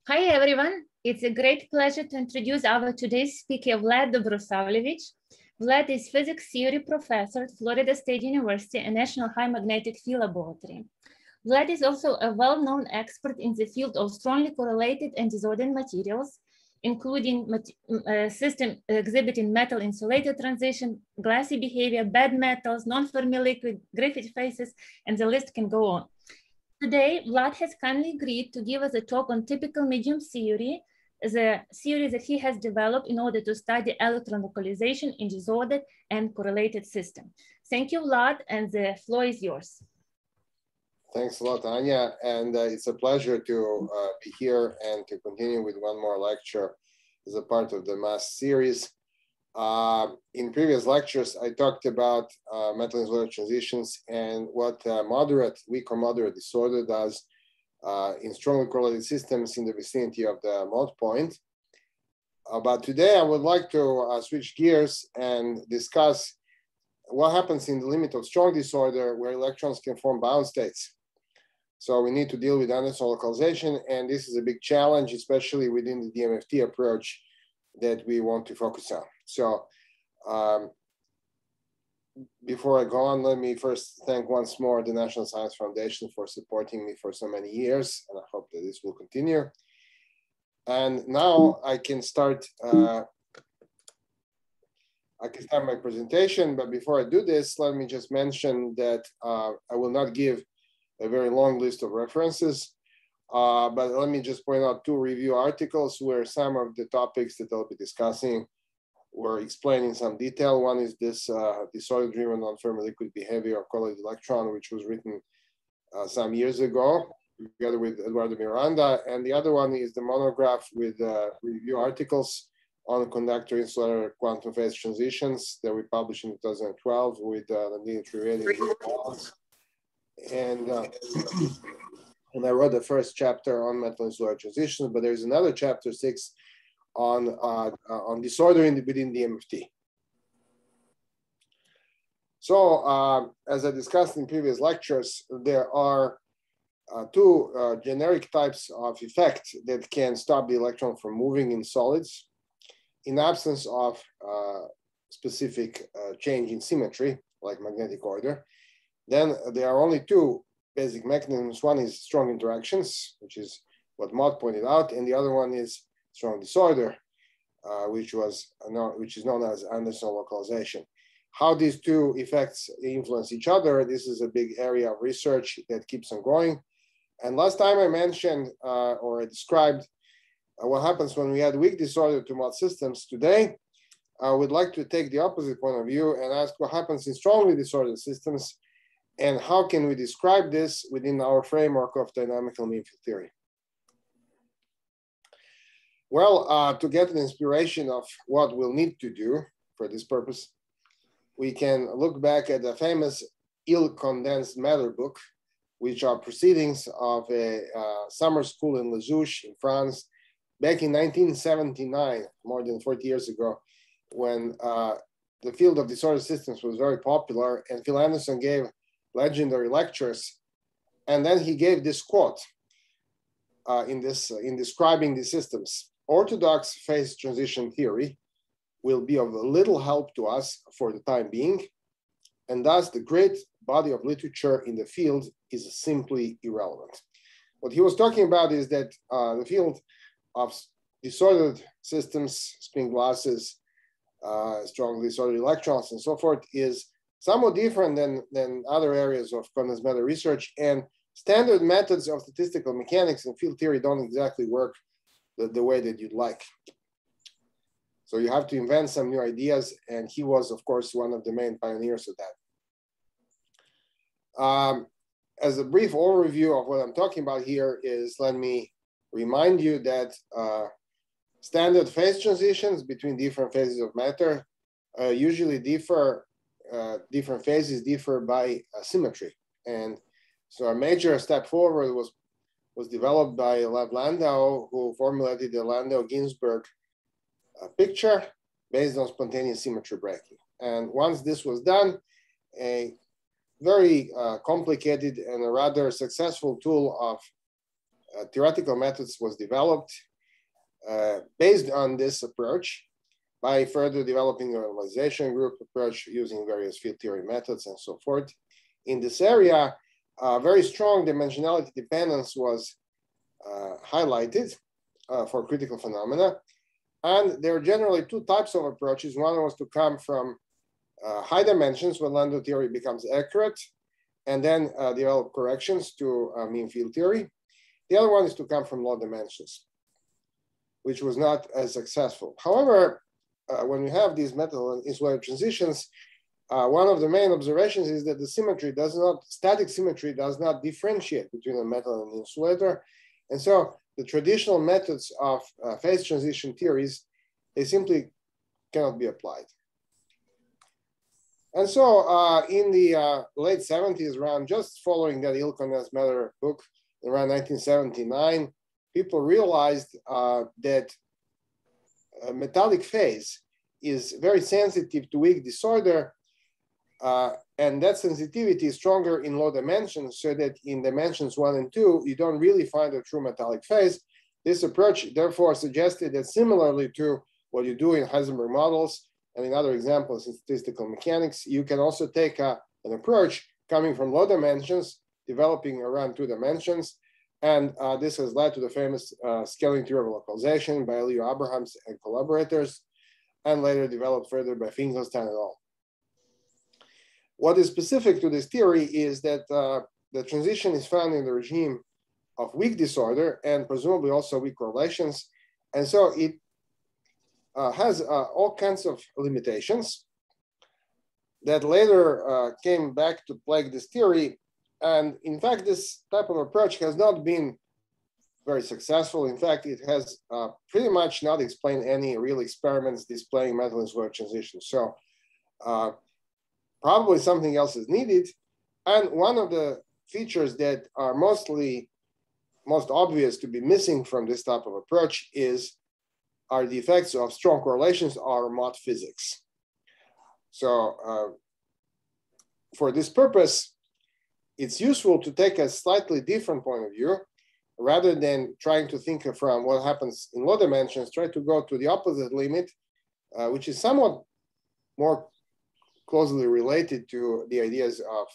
Hi, everyone. It's a great pleasure to introduce our today's speaker, Vlad Dobrosavljevic. Vlad is physics theory professor at Florida State University and National High Magnetic Field Laboratory. Vlad is also a well-known expert in the field of strongly correlated and disordered materials, including systems exhibiting metal insulated transition, glassy behavior, bad metals, non-Fermi liquid, graphite phases, and the list can go on. Today, Vlad has kindly agreed to give us a talk on typical medium theory, the theory that he has developed in order to study electron localization in disordered and correlated systems. Thank you, Vlad, and the floor is yours. Thanks a lot, Anya, and it's a pleasure to be here and to continue with one more lecture as a part of the MASS series. In previous lectures, I talked about metal insulated transitions and what weak or moderate disorder does in strongly correlated systems in the vicinity of the mode point. But today I would like to switch gears and discuss what happens in the limit of strong disorder where electrons can form bound states. So we need to deal with Anderson localization, and this is a big challenge, especially within the DMFT approach that we want to focus on. So before I go on, let me first thank once more the National Science Foundation for supporting me for so many years, and I hope that this will continue. And now I can start my presentation, but before I do this, let me just mention that I will not give a very long list of references, but let me just point out 2 review articles where some of the topics that I'll be discussing were explained in some detail. One is this disorder-driven non-Fermi liquid behavior of correlated electron, which was written some years ago, together with Eduardo Miranda. And the other one is the monograph with review articles on conductor insulator quantum phase transitions that we published in 2012 with Nadine Trivedi. And I wrote the first chapter on metal insulator transitions, but there's another chapter 6 on disorder within the DMFT. So as I discussed in previous lectures, there are 2 generic types of effect that can stop the electron from moving in solids in absence of specific change in symmetry, like magnetic order. Then there are only 2 basic mechanisms. One is strong interactions, which is what Maud pointed out, and the other one is strong disorder, which is known as Anderson localization. How these 2 effects influence each other, this is a big area of research that keeps on going. And last time I mentioned or I described what happens when we add weak disorder to mod systems. Today, I would like to take the opposite point of view and ask what happens in strongly disordered systems and how can we describe this within our framework of dynamical mean field theory. Well, to get an inspiration of what we'll need to do for this purpose, we can look back at the famous ill-condensed matter book, which are proceedings of a summer school in Les Houches in France back in 1979, more than 40 years ago, when the field of disordered systems was very popular, and Phil Anderson gave legendary lectures. And then he gave this quote in describing these systems: orthodox phase transition theory will be of little help to us for the time being, and thus the great body of literature in the field is simply irrelevant. What he was talking about is that the field of disordered systems, spin glasses, strongly disordered electrons, and so forth, is somewhat different than other areas of condensed matter research, and standard methods of statistical mechanics and field theory don't exactly work the way that you'd like. So you have to invent some new ideas, and he was, of course, one of the main pioneers of that. As a brief overview of what I'm talking about here is, let me remind you that standard phase transitions between different phases of matter usually differ. Different phases differ by symmetry, and so a major step forward was developed by Lev Landau, who formulated the Landau-Ginzburg picture based on spontaneous symmetry breaking. And once this was done, a very complicated and a rather successful tool of theoretical methods was developed based on this approach by further developing the Analyzation group approach using various field theory methods and so forth. In this area, very strong dimensionality dependence was highlighted for critical phenomena. And there are generally two types of approaches. One was to come from high dimensions when Landau theory becomes accurate, and then develop corrections to mean field theory. The other one is to come from low dimensions, which was not as successful. However, when you have these metal insulator transitions, one of the main observations is that the symmetry does not, static symmetry does not differentiate between a metal and an insulator. And so the traditional methods of phase transition theories, they simply cannot be applied. And so in the late 70s, around just following that ill-condensed matter book, around 1979, people realized that a metallic phase is very sensitive to weak disorder, and that sensitivity is stronger in low dimensions, so that in dimensions 1 and 2, you don't really find a true metallic phase. This approach, therefore, suggested that similarly to what you do in Heisenberg models and in other examples in statistical mechanics, you can also take an approach coming from low dimensions, developing around 2 dimensions. And this has led to the famous scaling theory of localization by Leo Abrahams and collaborators, and later developed further by Finkelstein et al. What is specific to this theory is that the transition is found in the regime of weak disorder and presumably also weak correlations. And so it has all kinds of limitations that later came back to plague this theory. And in fact, this type of approach has not been very successful. In fact, it has pretty much not explained any real experiments displaying metal insulator transitions. So probably something else is needed. And one of the features that are most obvious to be missing from this type of approach are the effects of strong correlations or Mott physics. So for this purpose, it's useful to take a slightly different point of view. Rather than trying to think from what happens in low dimensions, try to go to the opposite limit, which is somewhat more closely related to the ideas of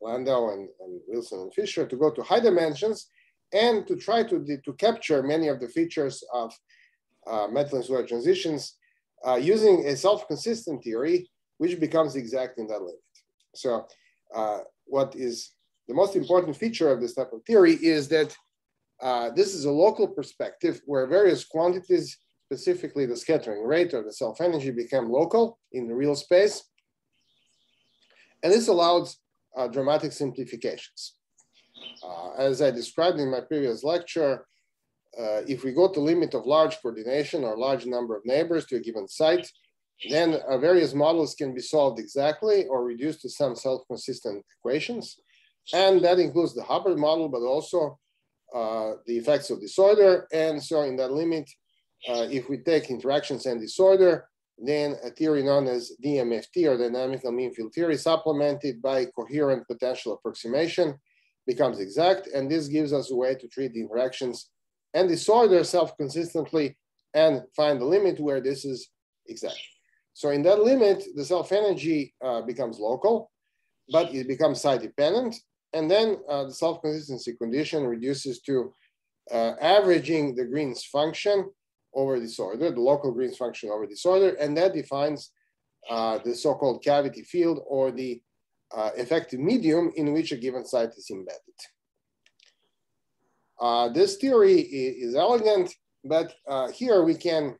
Landau and Wilson and Fisher, to go to high dimensions and to try to capture many of the features of metal insulator transitions using a self-consistent theory, which becomes exact in that limit. So what is the most important feature of this type of theory is that this is a local perspective where various quantities, specifically the scattering rate or the self-energy, become local in the real space. And this allows dramatic simplifications. As I described in my previous lecture, if we go to limit of large coordination or large number of neighbors to a given site, then various models can be solved exactly or reduced to some self-consistent equations. And that includes the Hubbard model, but also the effects of disorder. And so in that limit, if we take interactions and disorder, then a theory known as DMFT or dynamical mean field theory supplemented by coherent potential approximation becomes exact. And this gives us a way to treat the interactions and disorder self-consistently and find the limit where this is exact. So in that limit, the self-energy becomes local, but it becomes site-dependent. And then the self-consistency condition reduces to averaging the Green's function over disorder, the local Green's function over disorder, and that defines the so-called cavity field or the effective medium in which a given site is embedded. This theory is elegant, but here we can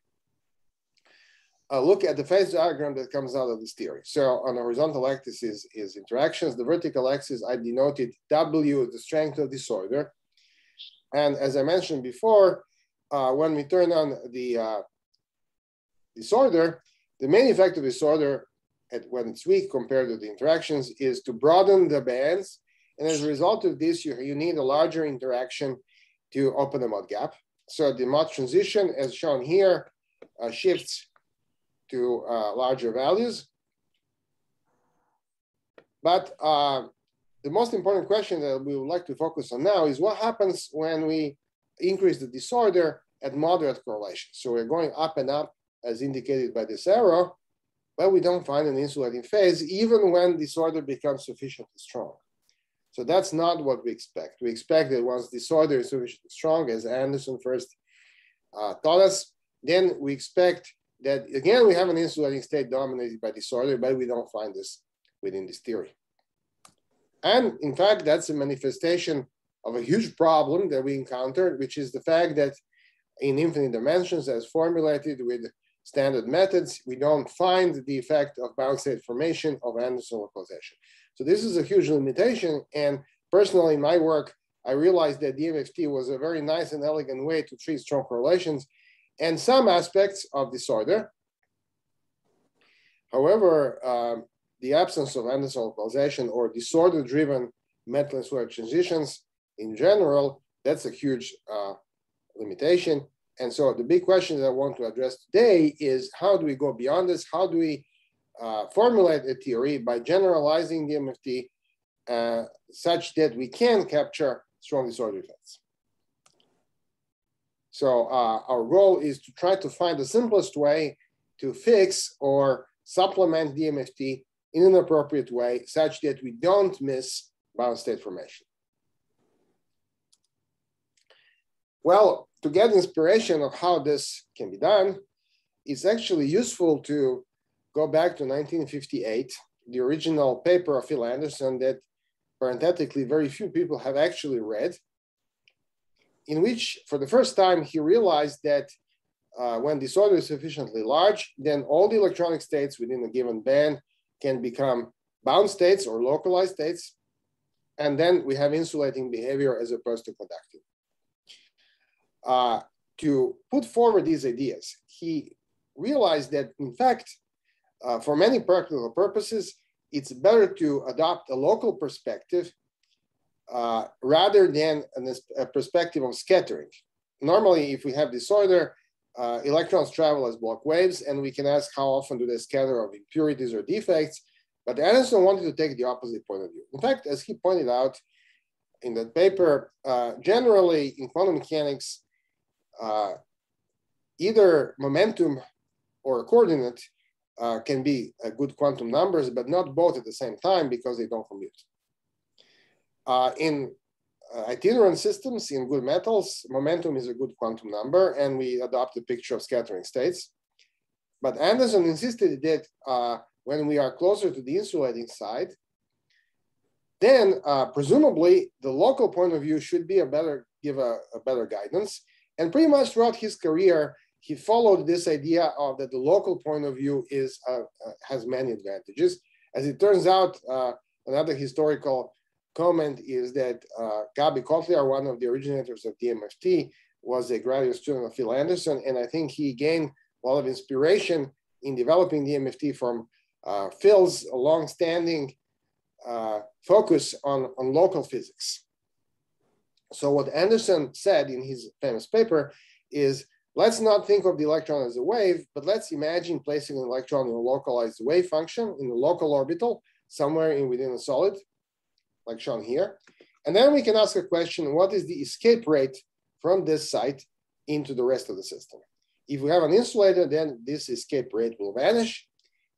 look at the phase diagram that comes out of this theory. So on the horizontal axis is interactions. The vertical axis, I denoted W as the strength of disorder. And as I mentioned before, when we turn on the disorder, the main effect of disorder when it's weak compared to the interactions is to broaden the bands. And as a result of this, you need a larger interaction to open the Mott gap. So the Mott transition, as shown here, shifts to larger values. But the most important question that we would like to focus on now is what happens when we increase the disorder at moderate correlation. So we're going up and up as indicated by this arrow, but we don't find an insulating phase even when disorder becomes sufficiently strong. So that's not what we expect. We expect that once disorder is sufficiently strong, as Anderson first taught us, then we expect that, again, we have an insulating state dominated by disorder, but we don't find this within this theory. And in fact, that's a manifestation of a huge problem that we encountered, which is the fact that in infinite dimensions, as formulated with standard methods, we don't find the effect of bound state formation of Anderson localization. So this is a huge limitation. And personally, in my work, I realized that DMFT was a very nice and elegant way to treat strong correlations and some aspects of disorder. However, the absence of Anderson localization or disorder-driven metal insular transitions in general, that's a huge limitation. And so the big question that I want to address today is how do we go beyond this? How do we formulate a theory by generalizing DMFT such that we can capture strong disorder effects? So our goal is to try to find the simplest way to fix or supplement DMFT in an appropriate way such that we don't miss bound state formation. Well, to get inspiration of how this can be done, it's actually useful to go back to 1958, the original paper of Phil Anderson that parenthetically very few people have actually read, in which for the first time he realized that when disorder is sufficiently large, then all the electronic states within a given band can become bound states or localized states. And then we have insulating behavior as opposed to conductive. To put forward these ideas, he realized that, in fact, for many practical purposes, it's better to adopt a local perspective rather than a perspective of scattering. Normally, if we have disorder, electrons travel as Bloch waves, and we can ask how often do they scatter of impurities or defects. But Anderson wanted to take the opposite point of view. In fact, as he pointed out in that paper, generally in quantum mechanics, either momentum or coordinate can be good quantum numbers, but not both at the same time because they don't commute. In itinerant systems, in good metals, momentum is a good quantum number, and we adopt a picture of scattering states. But Anderson insisted that when we are closer to the insulating side, then presumably the local point of view should be give a better guidance. And pretty much throughout his career, he followed this idea of that the local point of view has many advantages. As it turns out, another historical comment is that Gabi Kotliar, one of the originators of DMFT, was a graduate student of Phil Anderson, and I think he gained a lot of inspiration in developing DMFT from Phil's long-standing focus on local physics. So what Anderson said in his famous paper is, let's not think of the electron as a wave, but let's imagine placing an electron in a localized wave function in a local orbital, somewhere within a solid, like shown here. And then we can ask a question, what is the escape rate from this site into the rest of the system? If we have an insulator, then this escape rate will vanish.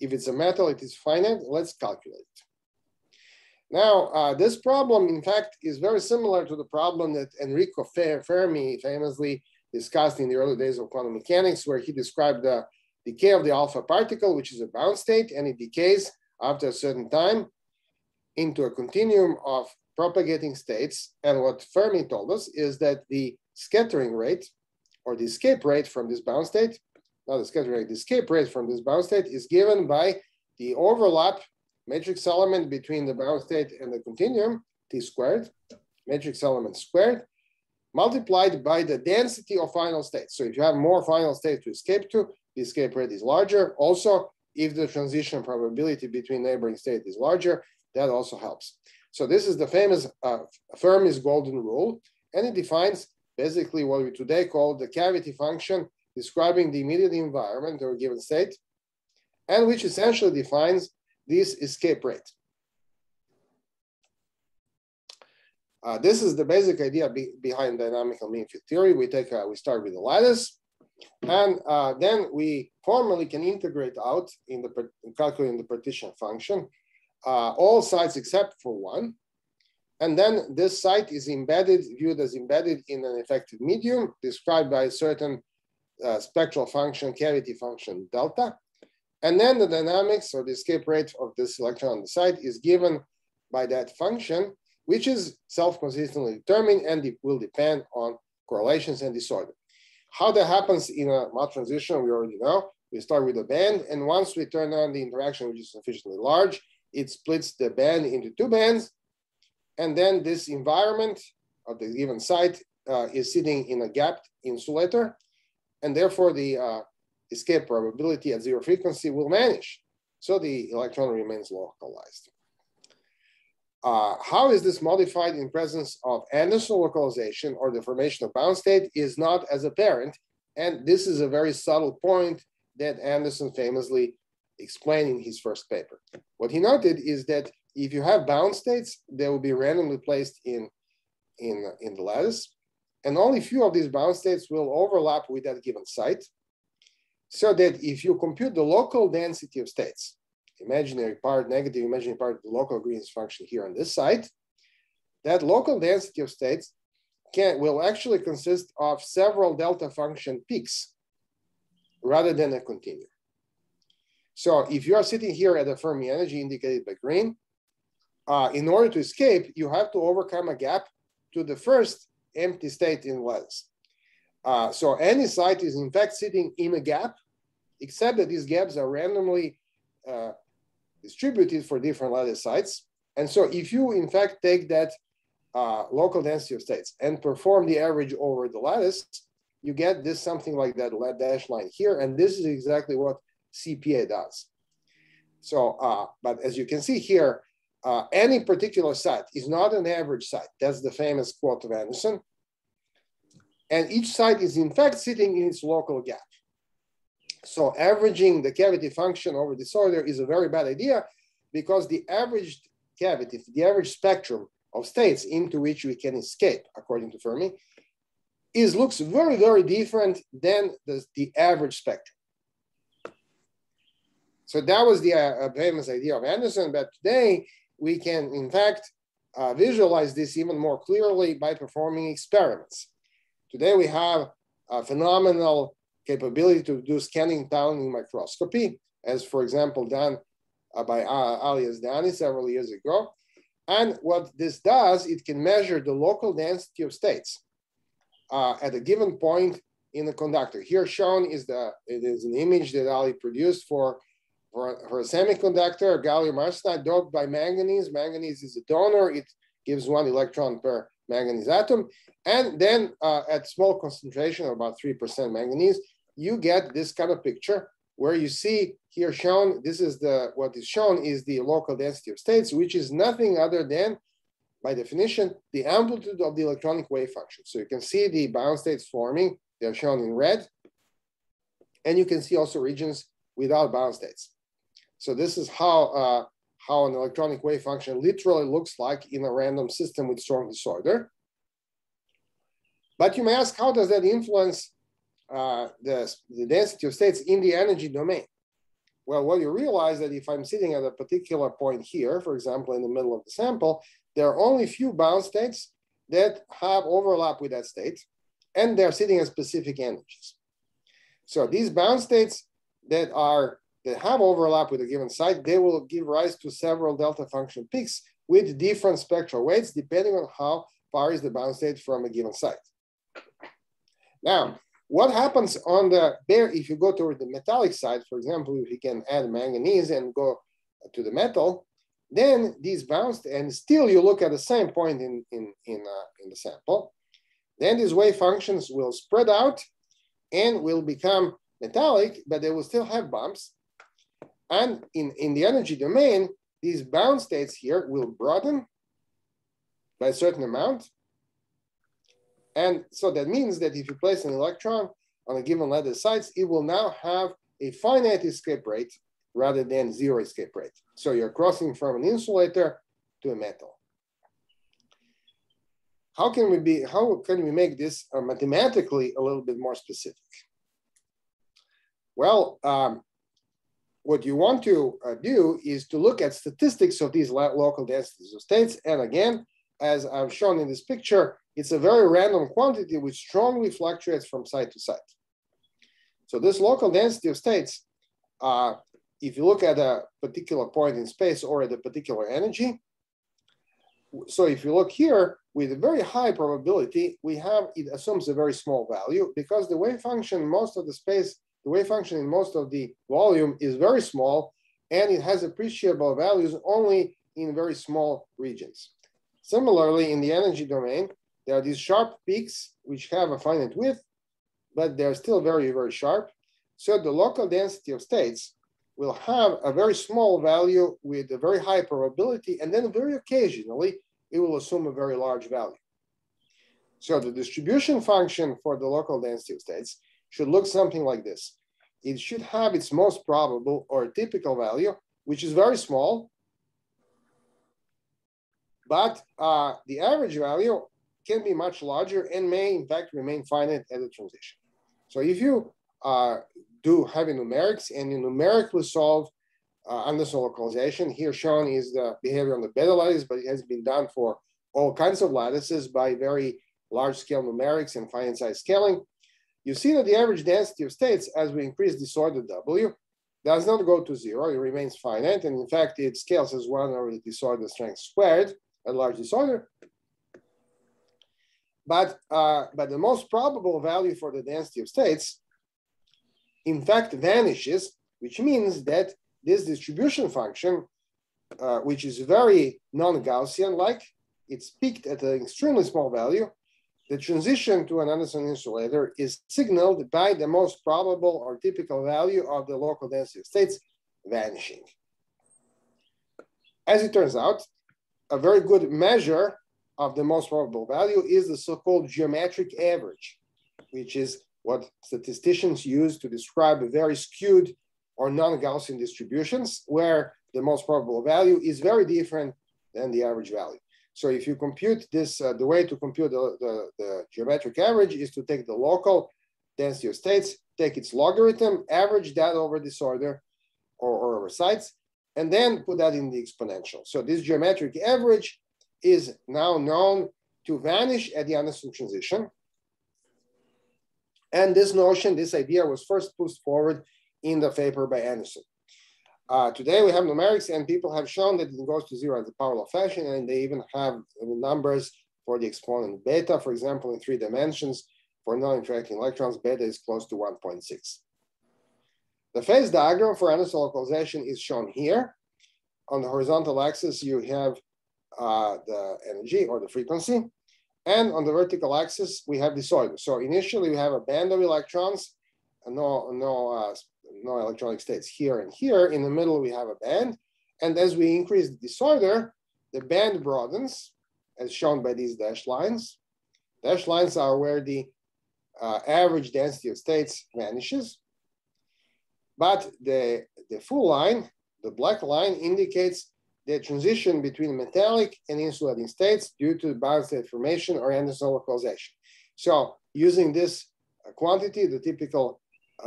If it's a metal, it is finite. Let's calculate it. Now, this problem, in fact, is very similar to the problem that Enrico Fermi famously discussed in the early days of quantum mechanics, where he described the decay of the alpha particle, which is a bound state, and it decays after a certain time into a continuum of propagating states. And what Fermi told us is that the scattering rate, or the escape rate from this bound state, not the scattering rate, the escape rate from this bound state is given by the overlap matrix element between the bound state and the continuum, t squared, matrix element squared, multiplied by the density of final states. So if you have more final states to escape to, the escape rate is larger. Also, if the transition probability between neighboring states is larger, that also helps. So this is the famous Fermi's golden rule, and it defines basically what we today call the cavity function, describing the immediate environment of a given state, and which essentially defines this escape rate. This is the basic idea behind dynamical mean field theory. We start with the lattice, and then we formally can integrate out in calculating the partition function all sites except for one. And then this site is viewed as embedded in an effective medium described by a certain spectral function, cavity function, delta. And then the dynamics or the escape rate of this electron on the site is given by that function, which is self-consistently determined and it will depend on correlations and disorder. How that happens in a Mott transition, we already know. We start with a band, and once we turn on the interaction, which is sufficiently large, it splits the band into two bands. And then this environment of the given site is sitting in a gapped insulator, and therefore the escape probability at zero frequency will vanish. So the electron remains localized. How is this modified in presence of Anderson localization or the formation of bound state is not as apparent. And this is a very subtle point that Anderson famously explained in his first paper. What he noted is that if you have bound states, they will be randomly placed in the lattice, and only few of these bound states will overlap with that given site, so that if you compute the local density of states, imaginary part, negative imaginary part, the local Green's function here on this site, that local density of states will actually consist of several delta function peaks rather than a continuum. So if you are sitting here at a Fermi energy indicated by green, in order to escape, you have to overcome a gap to the first empty state in lattice. So any site is in fact sitting in a gap, except that these gaps are randomly distributed for different lattice sites. And so if you in fact take that local density of states and perform the average over the lattice, you get this something like that dash line here. And this is exactly what CPA does. So, but as you can see here, any particular site is not an average site. That's the famous quote of Anderson. And each site is in fact sitting in its local gap. So averaging the cavity function over disorder is a very bad idea, because the averaged cavity, the average spectrum of states into which we can escape, according to Fermi, looks very, very different than the average spectrum. So that was the famous idea of Anderson, but today we can, in fact, visualize this even more clearly by performing experiments. Today we have a phenomenal capability to do scanning tunneling microscopy, as for example done by Alias Dani several years ago. And what this does, it can measure the local density of states at a given point in the conductor. Here shown is an image that Ali produced for a semiconductor, gallium arsenide doped by manganese. Manganese is a donor. It gives 1 electron per manganese atom. And then at small concentration, about 3% manganese, you get this kind of picture where you see here shown, what is shown is the local density of states, which is nothing other than, by definition, the amplitude of the electronic wave function. So you can see the bound states forming. They're shown in red. And you can see also regions without bound states. So this is how an electronic wave function literally looks like in a random system with strong disorder. But you may ask, how does that influence the density of states in the energy domain? Well, you realize that if I'm sitting at a particular point here, for example, in the middle of the sample, there are only few bound states that have overlap with that state, and they're sitting at specific energies. So these bound states that have overlap with a given site, they will give rise to several delta function peaks with different spectral weights, depending on how far is the bound state from a given site. Now, what happens on the bare, if you go toward the metallic side, for example, if you can add manganese and go to the metal, then these bounds, and still you look at the same point in the sample, then these wave functions will spread out and will become metallic, but they will still have bumps. And in the energy domain, these bound states here will broaden by a certain amount. And so that means that if you place an electron on a given lattice sites, it will now have a finite escape rate rather than zero escape rate. So you're crossing from an insulator to a metal. how can we make this mathematically a little bit more specific? Well, what you want to do is to look at statistics of these local densities of states. And again, as I've shown in this picture, it's a very random quantity which strongly fluctuates from site to site. So this local density of states, if you look at a particular point in space or at a particular energy, so if you look here with a very high probability, it assumes a very small value because the wave function in most of the space, the wave function in most of the volume is very small, and it has appreciable values only in very small regions. Similarly, in the energy domain, there are these sharp peaks which have a finite width, but they're still very, very sharp. So the local density of states will have a very small value with a very high probability, and then very occasionally, it will assume a very large value. So the distribution function for the local density of states should look something like this. It should have its most probable or typical value, which is very small, but the average value can be much larger and may in fact remain finite at the transition. So if you do heavy numerics and you numerically solve Anderson localization, here shown is the behavior on the beta lattice, but it has been done for all kinds of lattices by very large scale numerics and finite size scaling. You see that the average density of states as we increase disorder W does not go to 0, it remains finite, and in fact it scales as 1 over the disorder strength squared at large disorder. But the most probable value for the density of states in fact vanishes, which means that this distribution function, which is very non-Gaussian-like, it's peaked at an extremely small value. The transition to an Anderson insulator is signaled by the most probable or typical value of the local density of states vanishing. As it turns out, a very good measure of the most probable value is the so-called geometric average, which is what statisticians use to describe very skewed or non-Gaussian distributions, where the most probable value is very different than the average value. So if you compute this, the way to compute the geometric average is to take the local density of states, take its logarithm, average that over disorder or over sites, and then put that in the exponential. So this geometric average is now known to vanish at the Anderson transition. And this notion, this idea was first pushed forward in the paper by Anderson. Today we have numerics and people have shown that it goes to 0 as a power law fashion, and they even have numbers for the exponent beta. For example, in 3 dimensions for non-interacting electrons, beta is close to 1.6. The phase diagram for Anderson localization is shown here. On the horizontal axis, you have the energy or the frequency. And on the vertical axis, we have disorder. So initially we have a band of electrons, no electronic states here and here. In the middle, we have a band. And as we increase the disorder, the band broadens, as shown by these dashed lines. Dashed lines are where the average density of states vanishes. But the full line, the black line, indicates the transition between metallic and insulating states due to bound state formation or Anderson localization. So using this quantity, the typical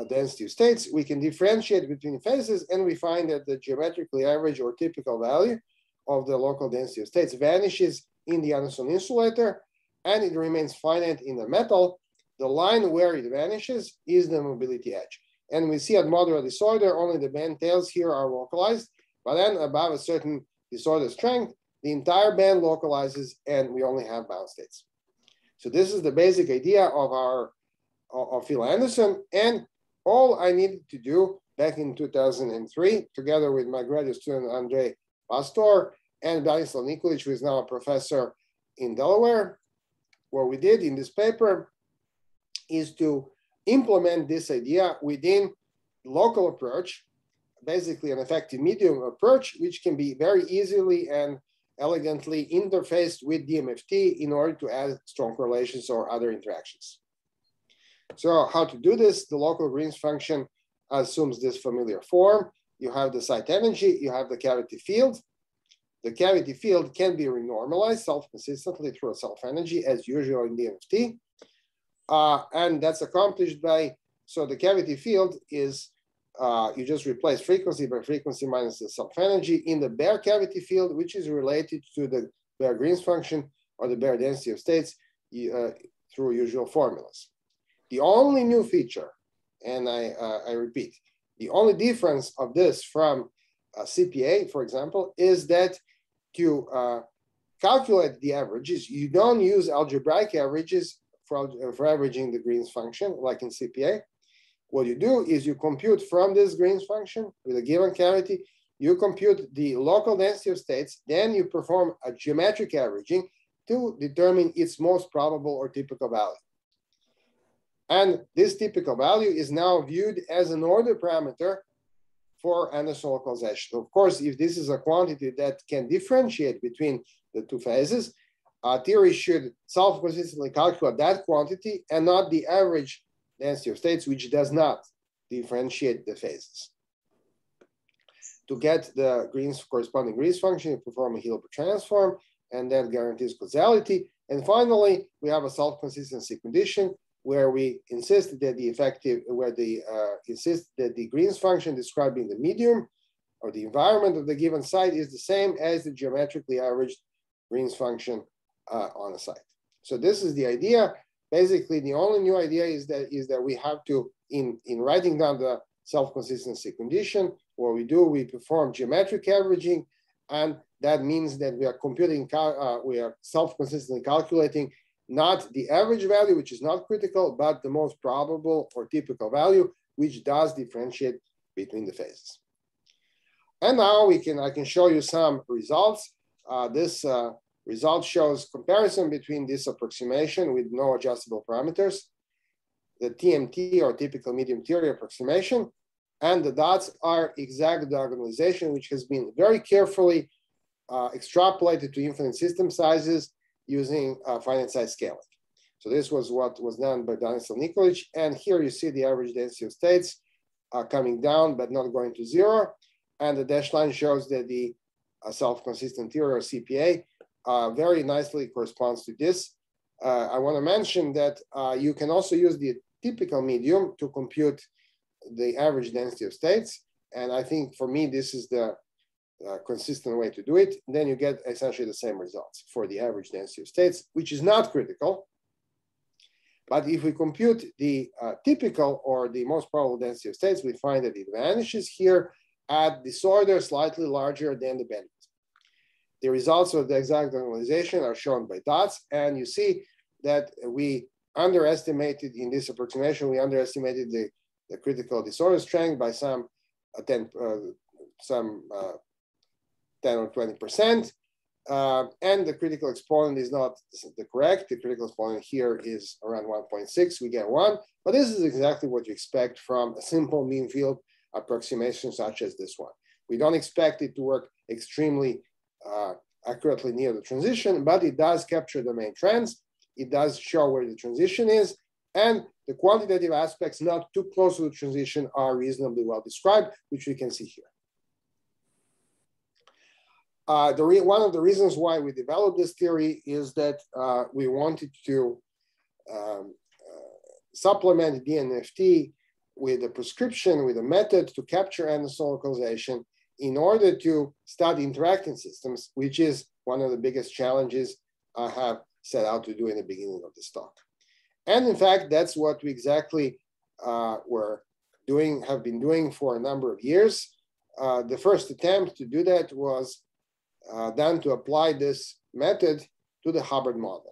density of states, we can differentiate between phases, and we find that the geometrically average or typical value of the local density of states vanishes in the Anderson insulator, and it remains finite in the metal. The line where it vanishes is the mobility edge. And we see at moderate disorder, only the band tails here are localized, but then above a certain disorder strength, the entire band localizes and we only have bound states. So this is the basic idea of Phil Anderson, and all I needed to do back in 2003, together with my graduate student, Andrei Pastor, and Branislav Nikolic, who is now a professor in Delaware, what we did in this paper is to implement this idea within local approach, basically an effective medium approach, which can be very easily and elegantly interfaced with DMFT in order to add strong correlations or other interactions. So how to do this? The local Green's function assumes this familiar form. You have the site energy, you have the cavity field. the cavity field can be renormalized self-consistently through a self-energy as usual in DMFT. And that's accomplished by, so the cavity field is, you just replace frequency by frequency minus the self-energy in the bare cavity field, which is related to the bare Green's function or the bare density of states through usual formulas. The only new feature, and I repeat, the only difference of this from CPA, for example, is that to calculate the averages, you don't use algebraic averages for averaging the Green's function, like in CPA. What you do is you compute from this Green's function with a given cavity, you compute the local density of states, then you perform a geometric averaging to determine its most probable or typical value. And this typical value is now viewed as an order parameter for Anderson localization. Of course, if this is a quantity that can differentiate between the two phases, theory should self-consistently calculate that quantity and not the average density of states, which does not differentiate the phases. To get the corresponding Green's function, you perform a Hilbert transform, and that guarantees causality. And finally, we have a self-consistency condition where we insist that the Green's function describing the medium or the environment of the given site is the same as the geometrically averaged Green's function on a site. So this is the idea. Basically, the only new idea is that we have to, in writing down the self-consistency condition, what we do, we perform geometric averaging, and that means that we are computing, we are self-consistently calculating not the average value, which is not critical, but the most probable or typical value, which does differentiate between the phases. And now I can show you some results. This result shows comparison between this approximation with no adjustable parameters, the TMT or typical medium theory approximation, and the dots are exact diagonalization, which has been very carefully extrapolated to infinite system sizes using finite size scaling. So this was what was done by Dynamical, and here you see the average density of states coming down, but not going to zero. And the dashed line shows that the self-consistent theory or CPA very nicely corresponds to this. I want to mention that you can also use the typical medium to compute the average density of states. And I think for me, this is the consistent way to do it. And then you get essentially the same results for the average density of states, which is not critical. But if we compute the typical or the most probable density of states, we find that it vanishes here at disorder slightly larger than the bandwidth. The results of the exact diagonalization are shown by dots, and you see that we underestimated in this approximation, we underestimated the critical disorder strength by some 10 or 20%. And the critical exponent is not the correct. The critical exponent here is around 1.6. We get 1. But this is exactly what you expect from a simple mean field approximation such as this one. We don't expect it to work extremely accurately near the transition, but it does capture the main trends. It does show where the transition is. And the quantitative aspects not too close to the transition are reasonably well described, which we can see here. One of the reasons why we developed this theory is that we wanted to supplement DNFT with a prescription, with a method to capture Anderson localization in order to study interacting systems, which is one of the biggest challenges I have set out to do in the beginning of this talk. And in fact, that's what we exactly have been doing for a number of years. The first attempt to do that was done to apply this method to the Hubbard model.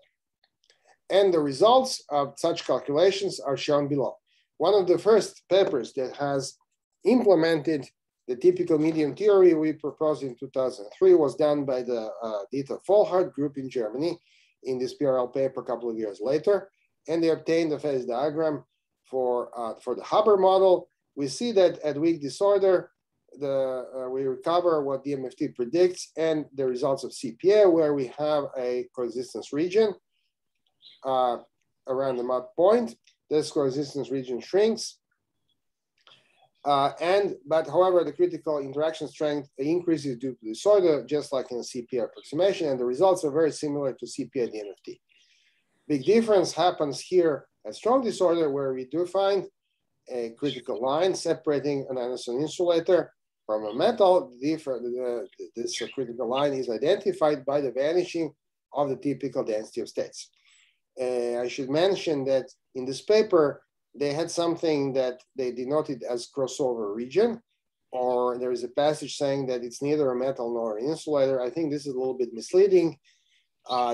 And the results of such calculations are shown below. One of the first papers that has implemented the typical medium theory we proposed in 2003 was done by the Dieter Vollhardt group in Germany in this PRL paper a couple of years later. And they obtained the phase diagram for the Hubbard model. We see that at weak disorder, we recover what DMFT predicts and the results of CPA, where we have a coexistence region around the mud point. This coexistence region shrinks. But however, the critical interaction strength increases due to disorder, just like in a CPA approximation, and the results are very similar to CPA DNFT. Big difference happens here at strong disorder, where we do find a critical line separating an Anderson insulator from a metal. This critical line is identified by the vanishing of the typical density of states. I should mention that in this paper, they had something that they denoted as crossover region, or there is a passage saying that it's neither a metal nor an insulator. I think this is a little bit misleading.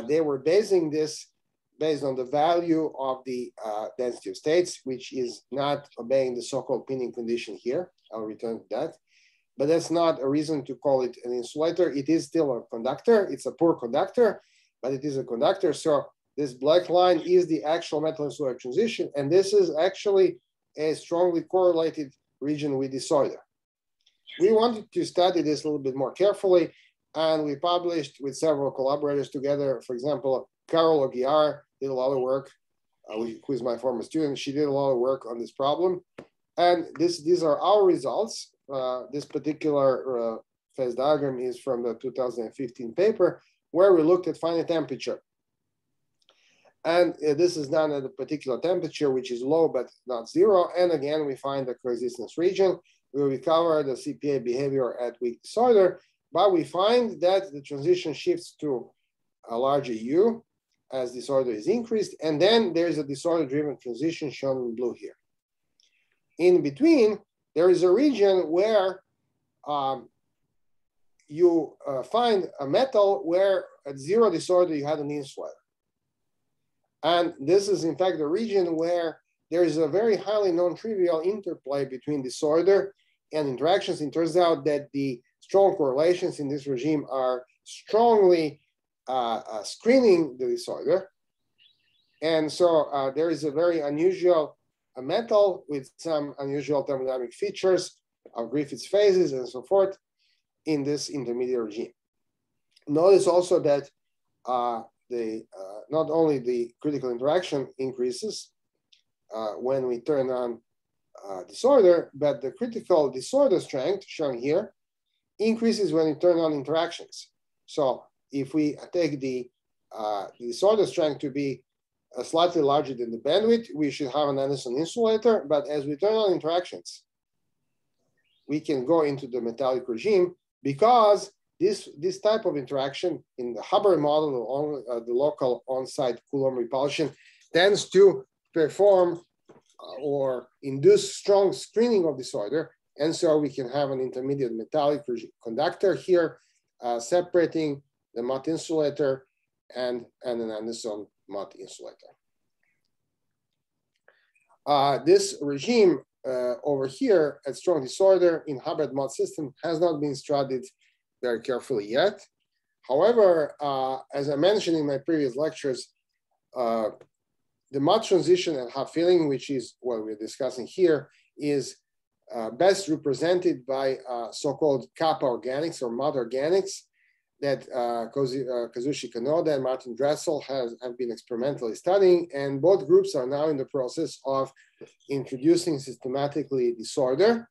They were basing this based on the value of the density of states, which is not obeying the so-called pinning condition here. I'll return to that. But that's not a reason to call it an insulator. It is still a conductor. It's a poor conductor, but it is a conductor. So this black line is the actual metal insulator transition. And this is actually a strongly correlated region with disorder. We wanted to study this a little bit more carefully, and we published with several collaborators together. For example, Carol Aguiar did a lot of work, who is my former student. She did a lot of work on this problem. And these are our results. This particular phase diagram is from the 2015 paper, where we looked at finite temperature. And this is done at a particular temperature, which is low, but not zero. And again, we find the coexistence region. We recover the CPA behavior at weak disorder, but we find that the transition shifts to a larger U as disorder is increased. And then there's a disorder-driven transition shown in blue here. In between, there is a region where you find a metal where at zero disorder you had an insulator. And this is in fact the region where there is a very highly non-trivial interplay between disorder and interactions. It turns out that the strong correlations in this regime are strongly screening the disorder. And so there is a very unusual metal with some unusual thermodynamic features of Griffith's phases and so forth in this intermediate regime. Notice also that not only the critical interaction increases when we turn on disorder, but the critical disorder strength shown here increases when we turn on interactions. So if we take the disorder strength to be slightly larger than the bandwidth, we should have an Anderson insulator. But as we turn on interactions, we can go into the metallic regime, because this type of interaction in the Hubbard model, the local on-site Coulomb repulsion, tends to perform or induce strong screening of disorder. And so we can have an intermediate metallic conductor here, separating the Mott insulator and an Anderson Mott insulator. This regime over here at strong disorder in Hubbard Mott system has not been studied very carefully yet. However, as I mentioned in my previous lectures, the Mott transition at half filling, which is what we're discussing here, is best represented by so-called kappa organics or Mott organics that Kazushi Kanoda and Martin Dressel have been experimentally studying. And both groups are now in the process of introducing systematically disorder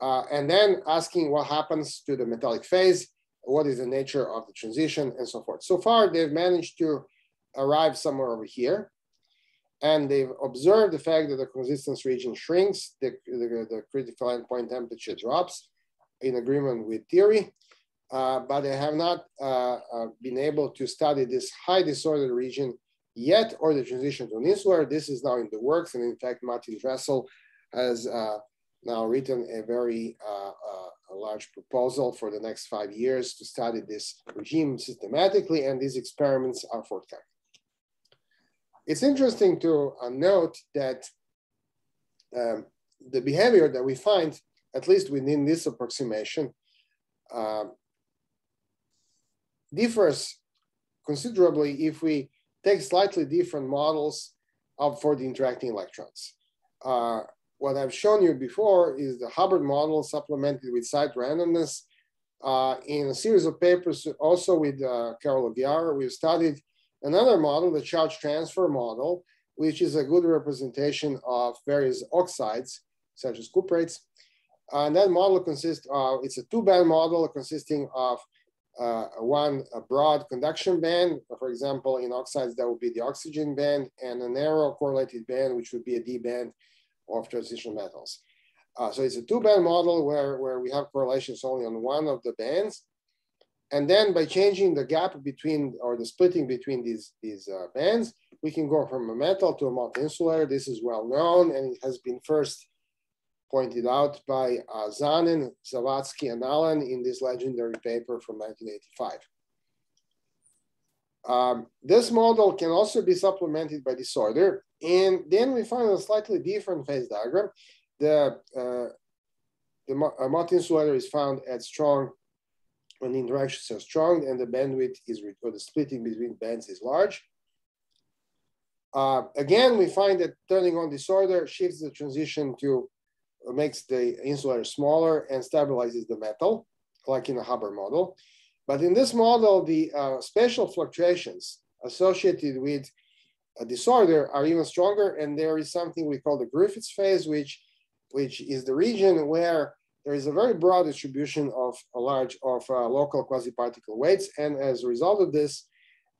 and then asking what happens to the metallic phase, what is the nature of the transition, and so forth. So far, they've managed to arrive somewhere over here. And they've observed the fact that the coexistence region shrinks, the critical endpoint temperature drops in agreement with theory, but they have not been able to study this high disorder region yet, or the transition to an insulator. This is now in the works. And in fact, Martin Dressel has now written a very large proposal for the next 5 years to study this regime systematically, and these experiments are forthcoming. It's interesting to note that the behavior that we find, at least within this approximation, differs considerably if we take slightly different models for the interacting electrons. What I've shown you before is the Hubbard model supplemented with site randomness. In a series of papers, also with Carol Aguiar, we've studied another model, the charge transfer model, which is a good representation of various oxides such as cuprates. And that model consists of, it's a two-band model consisting of one broad conduction band. For example, in oxides, that would be the oxygen band, and a narrow correlated band, which would be a D band of transition metals. So it's a two-band model where we have correlations only on one of the bands. And then by changing the gap between, or the splitting between these bands, we can go from a metal to a multi-insulator. This is well known, and it has been first pointed out by Zanen, Zavatsky, and Allen in this legendary paper from 1985. This model can also be supplemented by disorder. And then we find a slightly different phase diagram. The multi-insulator is found at strong when the interactions are strong and the bandwidth is, or the splitting between bands is large. Again, we find that turning on disorder shifts the transition to, makes the insulator smaller and stabilizes the metal, like in a Hubbard model. But in this model, the spatial fluctuations associated with a disorder are even stronger, and there is something we call the Griffiths phase, which is the region where there is a very broad distribution of local quasi-particle weights, and as a result of this,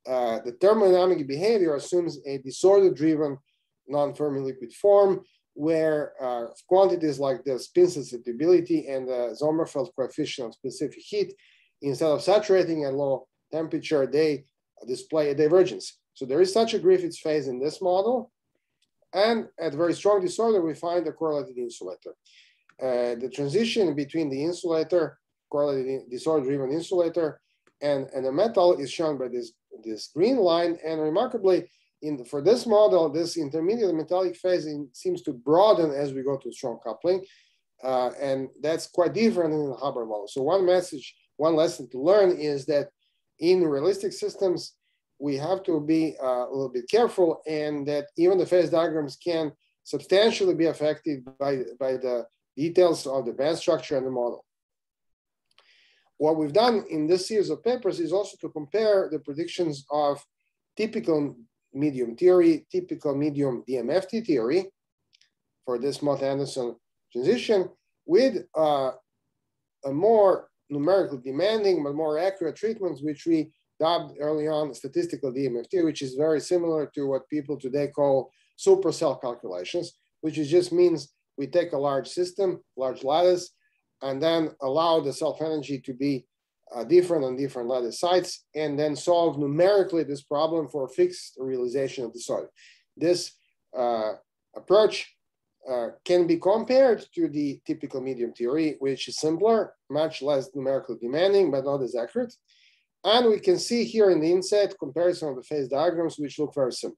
the thermodynamic behavior assumes a disorder-driven non-Fermi liquid form, where quantities like the spin susceptibility and the Sommerfeld coefficient of specific heat, instead of saturating at low temperature, they display a divergence. So there is such a Griffiths phase in this model. And at very strong disorder, we find a correlated insulator. The transition between the insulator, correlated disorder-driven insulator, and a metal is shown by this green line. And remarkably, for this model, this intermediate metallic phase seems to broaden as we go to strong coupling. And that's quite different in the Hubbard model. So one lesson to learn is that in realistic systems, we have to be a little bit careful, and that even the phase diagrams can substantially be affected by the details of the band structure and the model. What we've done in this series of papers is also to compare the predictions of typical medium theory, typical medium DMFT theory for this Mott-Anderson transition with a more numerically demanding but more accurate treatments, which we dubbed early on statistical DMFT, which is very similar to what people today call supercell calculations, which just means we take a large system, large lattice, and then allow the self-energy to be different on different lattice sites, and then solve numerically this problem for fixed realization of disorder. This approach can be compared to the typical medium theory, which is simpler, much less numerically demanding, but not as accurate. And we can see here in the inset comparison of the phase diagrams, which look very similar.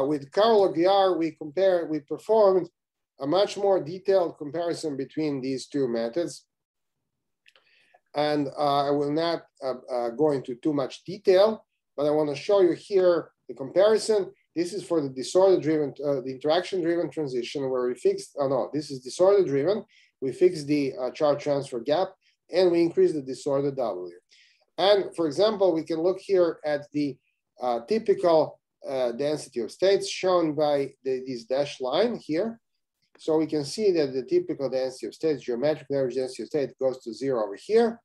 With Carol Aguiar, we performed a much more detailed comparison between these two methods. And I will not go into too much detail, but I want to show you here the comparison. This is for the disorder-driven, the interaction-driven transition where we fixed, this is disorder-driven. We fixed the charge transfer gap, and we increased the disorder W. And for example, we can look here at the typical density of states shown by this dashed line here. So we can see that the typical density of states, geometric average density of state, goes to 0 over here.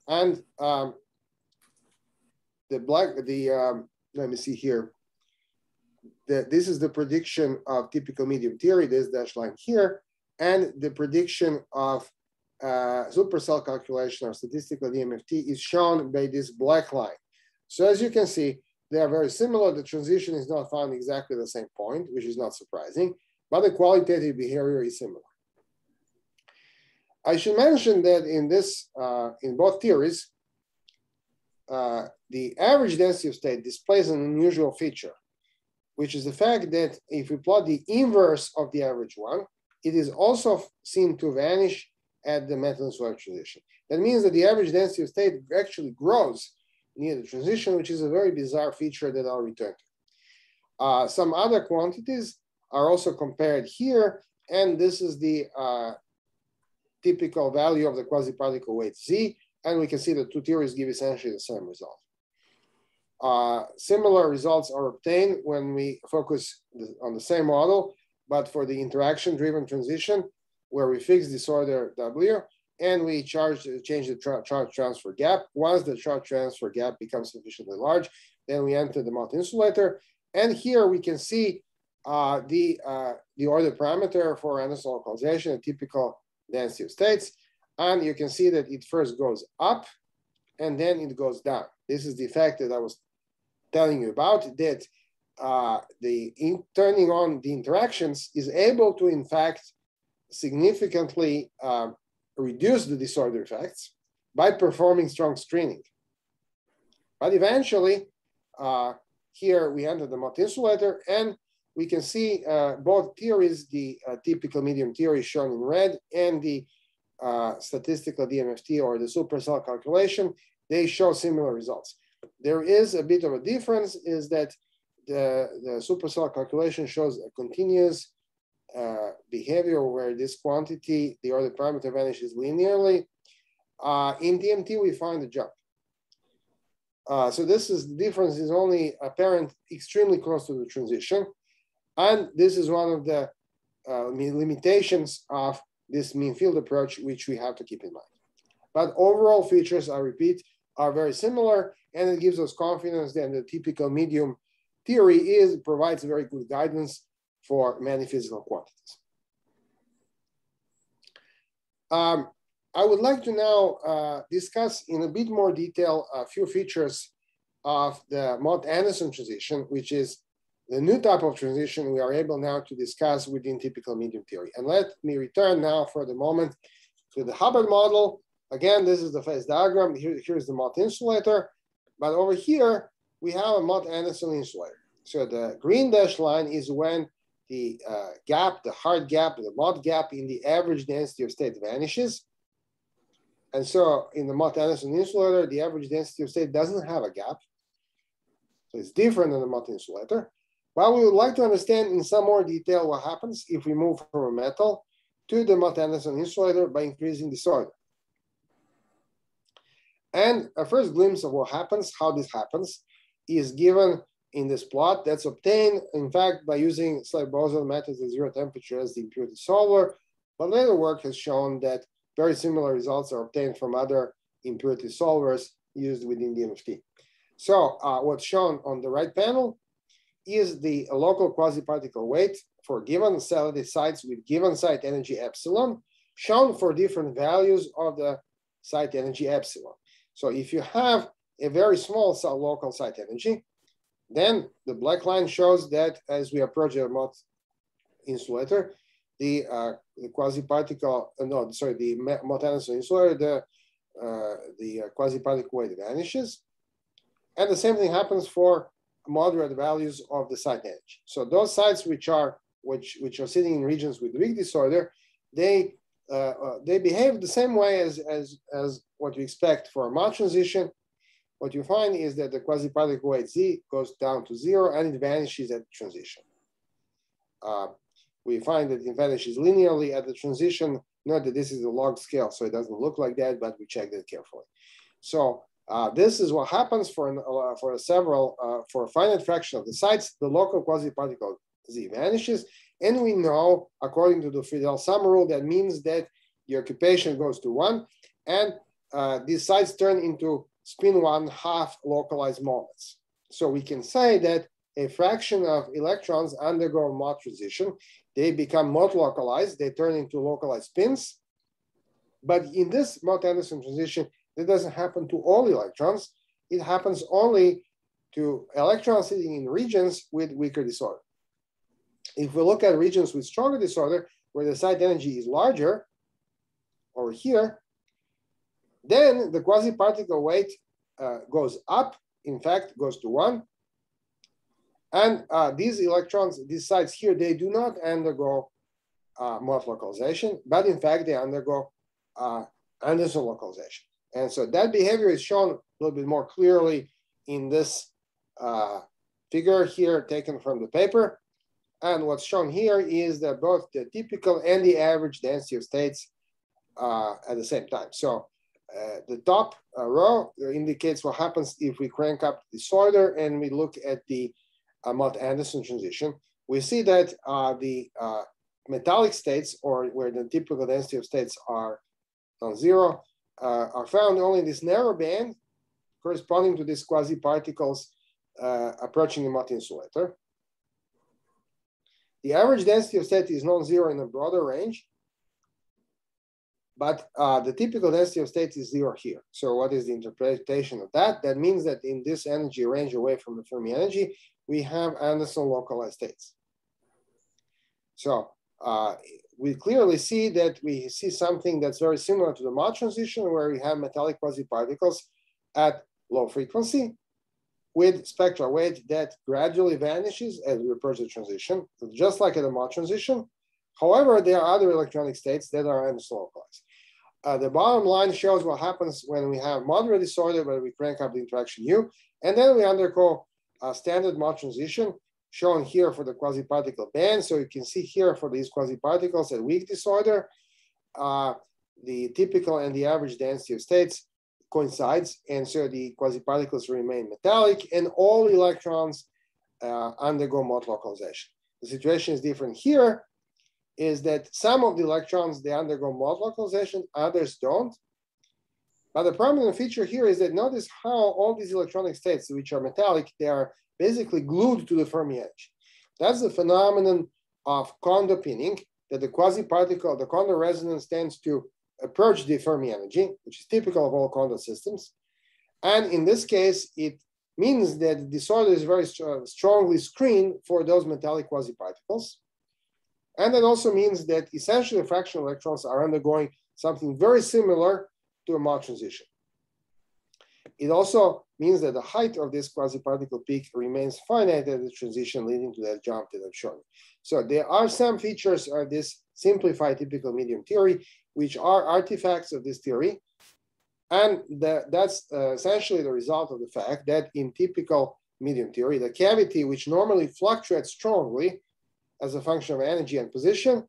And let me see here. This is the prediction of typical medium theory, this dashed line here, and the prediction of supercell calculation or statistical DMFT is shown by this black line. So as you can see, they are very similar. The transition is not found exactly the same point, which is not surprising, but the qualitative behavior is similar. I should mention that in both theories, the average density of state displays an unusual feature, which is the fact that if we plot the inverse of the average one, it is also seen to vanish at the metal-insulator transition. That means that the average density of state actually grows near the transition, which is a very bizarre feature that I'll return to. Some other quantities are also compared here, and this is the typical value of the quasi-particle weight Z, and we can see the two theories give essentially the same result. Similar results are obtained when we focus on the same model but for the interaction-driven transition, where we fix disorder W, and we change the charge transfer gap. Once the charge transfer gap becomes sufficiently large, then we enter the multi-insulator. And here we can see the order parameter for Anderson localization, a typical density of states. And you can see that it first goes up and then it goes down. This is the effect that I was telling you about, that turning on the interactions is able to, in fact, significantly reduce the disorder effects by performing strong screening. But eventually, here we enter the multi-insulator, and we can see both theories, the typical medium theory shown in red and the statistical DMFT or the supercell calculation, they show similar results. There is a bit of a difference, is that the supercell calculation shows a continuous behavior where this quantity, the order parameter, vanishes linearly. In DMT, we find a jump. So the difference is only apparent extremely close to the transition. And this is one of the limitations of this mean field approach, which we have to keep in mind. But overall features, I repeat, are very similar, and it gives us confidence that the typical medium theory provides very good guidance for many physical quantities. I would like to now discuss in a bit more detail a few features of the Mott-Anderson transition, which is the new type of transition we are able now to discuss within typical medium theory. And let me return now for the moment to the Hubbard model. Again, this is the phase diagram. Here's the Mott-insulator. But over here, we have a Mott-Anderson insulator. So the green dashed line is when the gap, the hard gap, the Mott gap in the average density of state vanishes. And so in the Mott-Anderson insulator, the average density of state doesn't have a gap. So it's different than the Mott-insulator. But we would like to understand in some more detail what happens if we move from a metal to the Mott-Anderson insulator by increasing disorder. And a first glimpse of what happens, how this happens, is given in this plot that's obtained, in fact, by using Slave-Boson methods at zero temperature as the impurity solver. But later work has shown that very similar results are obtained from other impurity solvers used within DMFT. So what's shown on the right panel is the local quasi-particle weight for given Celsius sites with given site energy epsilon, shown for different values of the site energy epsilon. So if you have a very small local site energy, then the black line shows that as we approach the Mott insulator, the quasi-particle, the Mott-Anderson insulator, the quasi-particle weight vanishes. And the same thing happens for moderate values of the site energy. So those sites which are sitting in regions with weak disorder, they behave the same way as what you expect for a Mott transition. What you find is that the quasi-particle weight Z goes down to 0 and it vanishes at the transition. We find that it vanishes linearly at the transition. Note that this is a log scale, so it doesn't look like that, but we checked it carefully. So this is what happens for a finite fraction of the sites. The local quasi-particle Z vanishes, and we know, according to the Friedel sum rule, that means that the occupation goes to 1, and these sites turn into spin 1/2 localized moments. So we can say that a fraction of electrons undergo Mott transition. They become Mott localized. They turn into localized spins. But in this Mott-Anderson transition, it doesn't happen to all electrons. It happens only to electrons sitting in regions with weaker disorder. If we look at regions with stronger disorder, where the site energy is larger, over here, then the quasi-particle weight goes up, in fact, goes to 1. And these electrons, these sites here, they do not undergo Mott localization, but in fact, they undergo Anderson localization. And so that behavior is shown a little bit more clearly in this figure here taken from the paper. And what's shown here is that both the typical and the average density of states at the same time. So the top row indicates what happens if we crank up the disorder and we look at the Mott-Anderson transition. we see that the metallic states, or where the typical density of states are non-zero, are found only in this narrow band corresponding to these quasi-particles approaching the Mott insulator. The average density of state is non-zero in a broader range, but the typical density of state is zero here. So what is the interpretation of that? That means that in this energy range away from the Fermi energy, we have Anderson localized states. So we clearly see that we see something that's very similar to the Mott transition, where we have metallic quasi-particles at low frequency with spectral weight that gradually vanishes as we approach the transition, just like at the Mott transition. However, there are other electronic states that are Anderson localized. The bottom line shows what happens when we have moderate disorder, where we crank up the interaction U, and then we undergo a standard Mott transition, shown here for the quasi-particle band. So you can see here for these quasi-particles at weak disorder, the typical and the average density of states coincides, and so the quasi-particles remain metallic, and all electrons undergo Mott localization. The situation is different here, is that some of the electrons, they undergo Mott localization, others don't. But the prominent feature here is that notice how all these electronic states, which are metallic, they are basically glued to the Fermi edge. That's the phenomenon of Kondo pinning, that the quasi-particle, the Kondo resonance tends to approach the Fermi energy, which is typical of all Kondo systems. And in this case, it means that the disorder is very strongly screened for those metallic quasi-particles. And that also means that essentially fractional electrons are undergoing something very similar to a Mott transition. It also means that the height of this quasi-particle peak remains finite at the transition, leading to that jump that I've shown. So there are some features of this simplified typical medium theory, which are artifacts of this theory. And that's essentially the result of the fact that in typical medium theory, the cavity, which normally fluctuates strongly as a function of energy and position,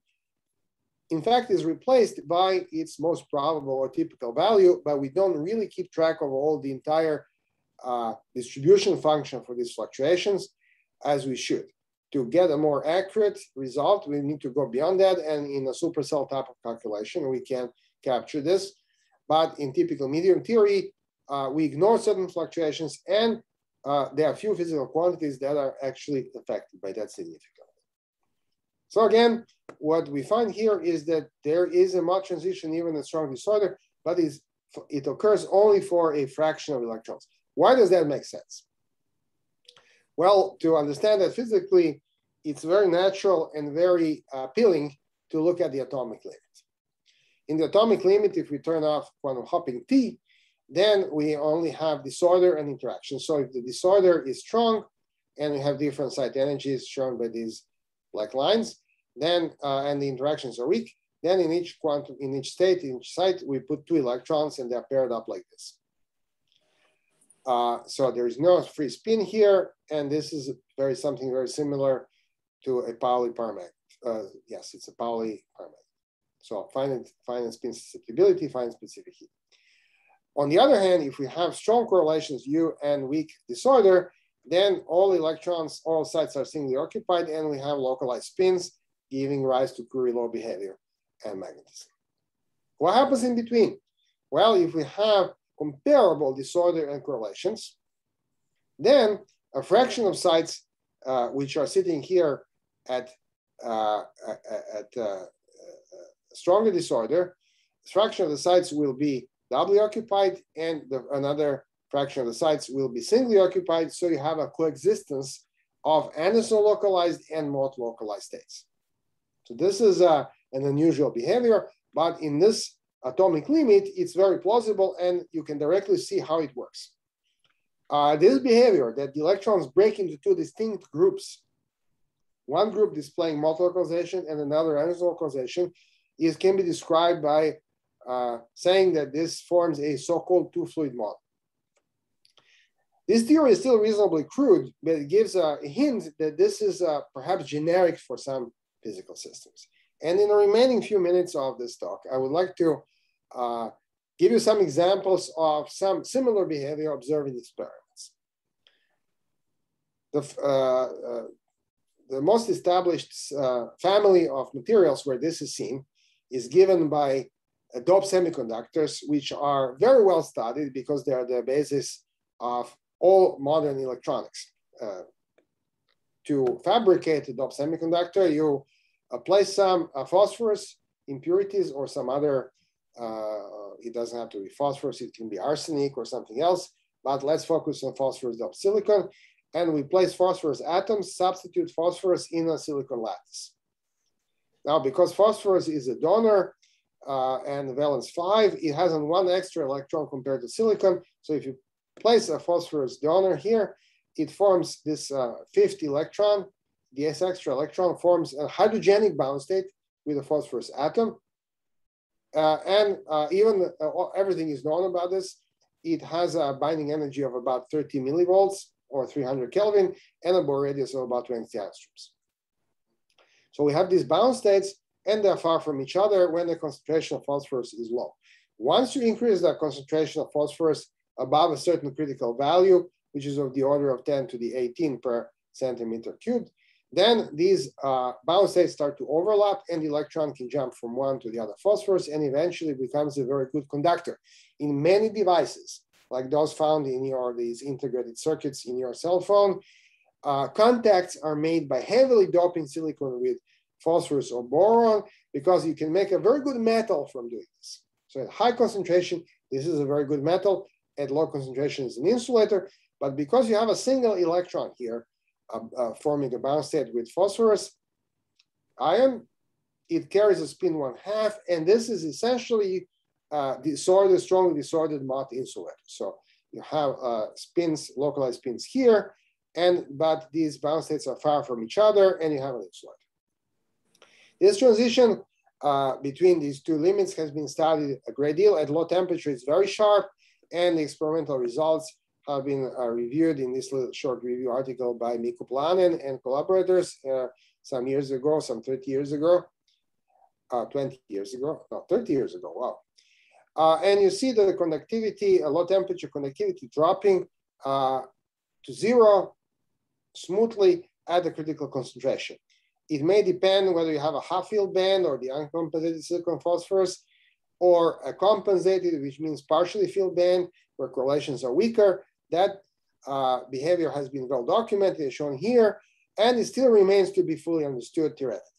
in fact, is replaced by its most probable or typical value, but we don't really keep track of all the entire distribution function for these fluctuations as we should. To get a more accurate result, we need to go beyond that, and in a supercell type of calculation, we can capture this. But in typical medium theory, we ignore certain fluctuations, and there are few physical quantities that are actually affected by that significantly. So again, what we find here is that there is a Mott transition, even a strong disorder, but it occurs only for a fraction of electrons. Why does that make sense? Well, to understand that physically, it's very natural and very appealing to look at the atomic limit. In the atomic limit, if we turn off quantum hopping T, then we only have disorder and interaction. So if the disorder is strong and we have different site energies shown by these black lines, then and the interactions are weak, then in each quantum, in each state, in each site, we put two electrons and they're paired up like this. So there is no free spin here, and this is something very similar to a Pauli paramagnet. Yes, it's a Pauli paramagnet. So finite spin susceptibility, finite specific heat. On the other hand, if we have strong correlations U and weak disorder, then all electrons, all sites are singly occupied, and we have localized spins, giving rise to Curie law behavior and magnetism. What happens in between? Well, if we have comparable disorder and correlations, then a fraction of sites which are sitting here at stronger disorder, a fraction of the sites will be doubly occupied, and another fraction of the sites will be singly occupied. So you have a coexistence of Anderson localized and Mott localized states. So this is an unusual behavior, but in this atomic limit, it's very plausible, and you can directly see how it works. This behavior that the electrons break into two distinct groups, one group displaying Mott localization and another Anderson localization, can be described by saying that this forms a so-called two-fluid model. This theory is still reasonably crude, but it gives a hint that this is perhaps generic for some physical systems. And in the remaining few minutes of this talk, I would like to give you some examples of some similar behavior observed in experiments. the most established family of materials where this is seen is given by Adobe Semiconductors, which are very well studied because they are the basis of all modern electronics. To fabricate Adobe Semiconductor, you place some phosphorus impurities or some other, it doesn't have to be phosphorus, it can be arsenic or something else, but let's focus on phosphorus doped silicon. And we place phosphorus atoms, substitute phosphorus in a silicon lattice. Now, because phosphorus is a donor and valence 5, it has on one extra electron compared to silicon. So if you place a phosphorus donor here, it forms this 5th electron. This extra electron forms a hydrogenic bound state with a phosphorus atom. Everything is known about this. It has a binding energy of about 30 millivolts or 300 Kelvin and a Bohr radius of about 20 angstroms. So we have these bound states and they're far from each other when the concentration of phosphorus is low. Once you increase the concentration of phosphorus above a certain critical value, which is of the order of 10 to the 18 per centimeter cubed, then these bound states start to overlap and the electron can jump from one to the other phosphorus and eventually becomes a very good conductor. In many devices, like those found in these integrated circuits in your cell phone, contacts are made by heavily doping silicon with phosphorus or boron because you can make a very good metal from doing this. So at high concentration, this is a very good metal. At low concentration, it's an insulator. But because you have a single electron here forming a bound state with phosphorus ion, it carries a spin 1/2, and this is essentially strongly disordered Mott insulator. So you have spins, localized spins here, but these bound states are far from each other, and you have an insulator. This transition between these two limits has been studied a great deal. At low temperature, it's very sharp, and the experimental results have been reviewed in this little short review article by Mikko Planen and collaborators some years ago, some 30 years ago, 20 years ago, no, 30 years ago, wow. And you see the conductivity, low temperature conductivity dropping to 0 smoothly at the critical concentration. It may depend whether you have a half-filled band or the uncompensated silicon phosphorus, or a compensated, which means partially filled band, where correlations are weaker. That behavior has been well documented, as shown here, and it still remains to be fully understood theoretically.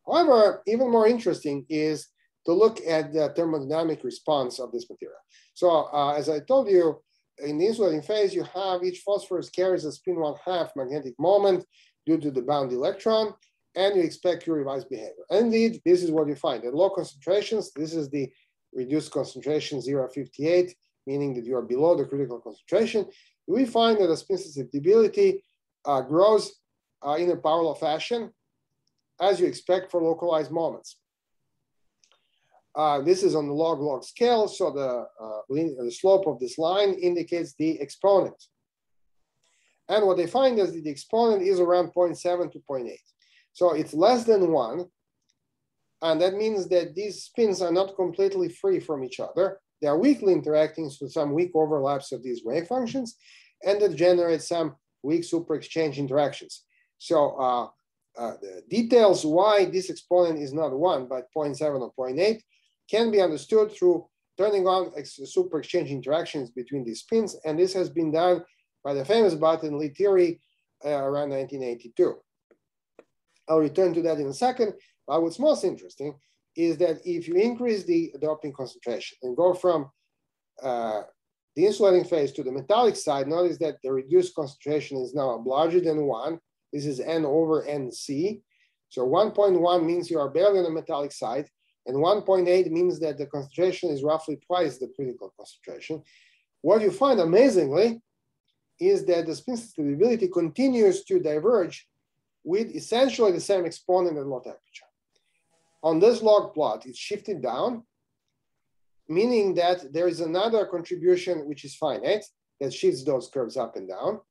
However, even more interesting is to look at the thermodynamic response of this material. So as I told you, in the insulating phase, you have each phosphorus carries a spin 1/2 magnetic moment due to the bound electron, and you expect Curie-Weiss behavior. Indeed, this is what you find. At low concentrations, this is the reduced concentration 0.58, meaning that you are below the critical concentration. We find that the spin susceptibility grows in a parallel fashion, as you expect for localized moments. This is on the log-log scale, so the slope of this line indicates the exponent. And what they find is that the exponent is around 0.7 to 0.8. So it's less than 1. And that means that these spins are not completely free from each other. They are weakly interacting, so some weak overlaps of these wave functions, and that generates some weak superexchange interactions. So the details why this exponent is not 1, but 0.7 or 0.8 can be understood through turning on superexchange interactions between these spins. And this has been done by the famous Barton-Lee theory around 1982. I'll return to that in a second. But what's most interesting is that if you increase the doping concentration and go from the insulating phase to the metallic side, notice that the reduced concentration is now larger than 1. This is N over NC. So 1.1 means you are barely on the metallic side, and 1.8 means that the concentration is roughly twice the critical concentration. What you find amazingly is that the spin susceptibility continues to diverge with essentially the same exponent at low temperature. On this log plot, it's shifted down, meaning that there is another contribution which is finite that shifts those curves up and down.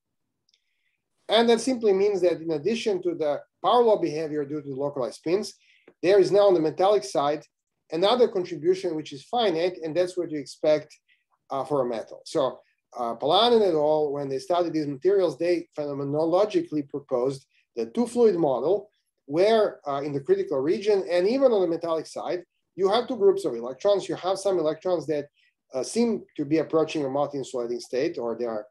And that simply means that in addition to the power law behavior due to localized spins, there is now on the metallic side another contribution which is finite, and that's what you expect for a metal. So Planen et al., when they studied these materials, they phenomenologically proposed the two-fluid model, where in the critical region and even on the metallic side, you have two groups of electrons. You have some electrons that seem to be approaching a multi-insulating state, or they are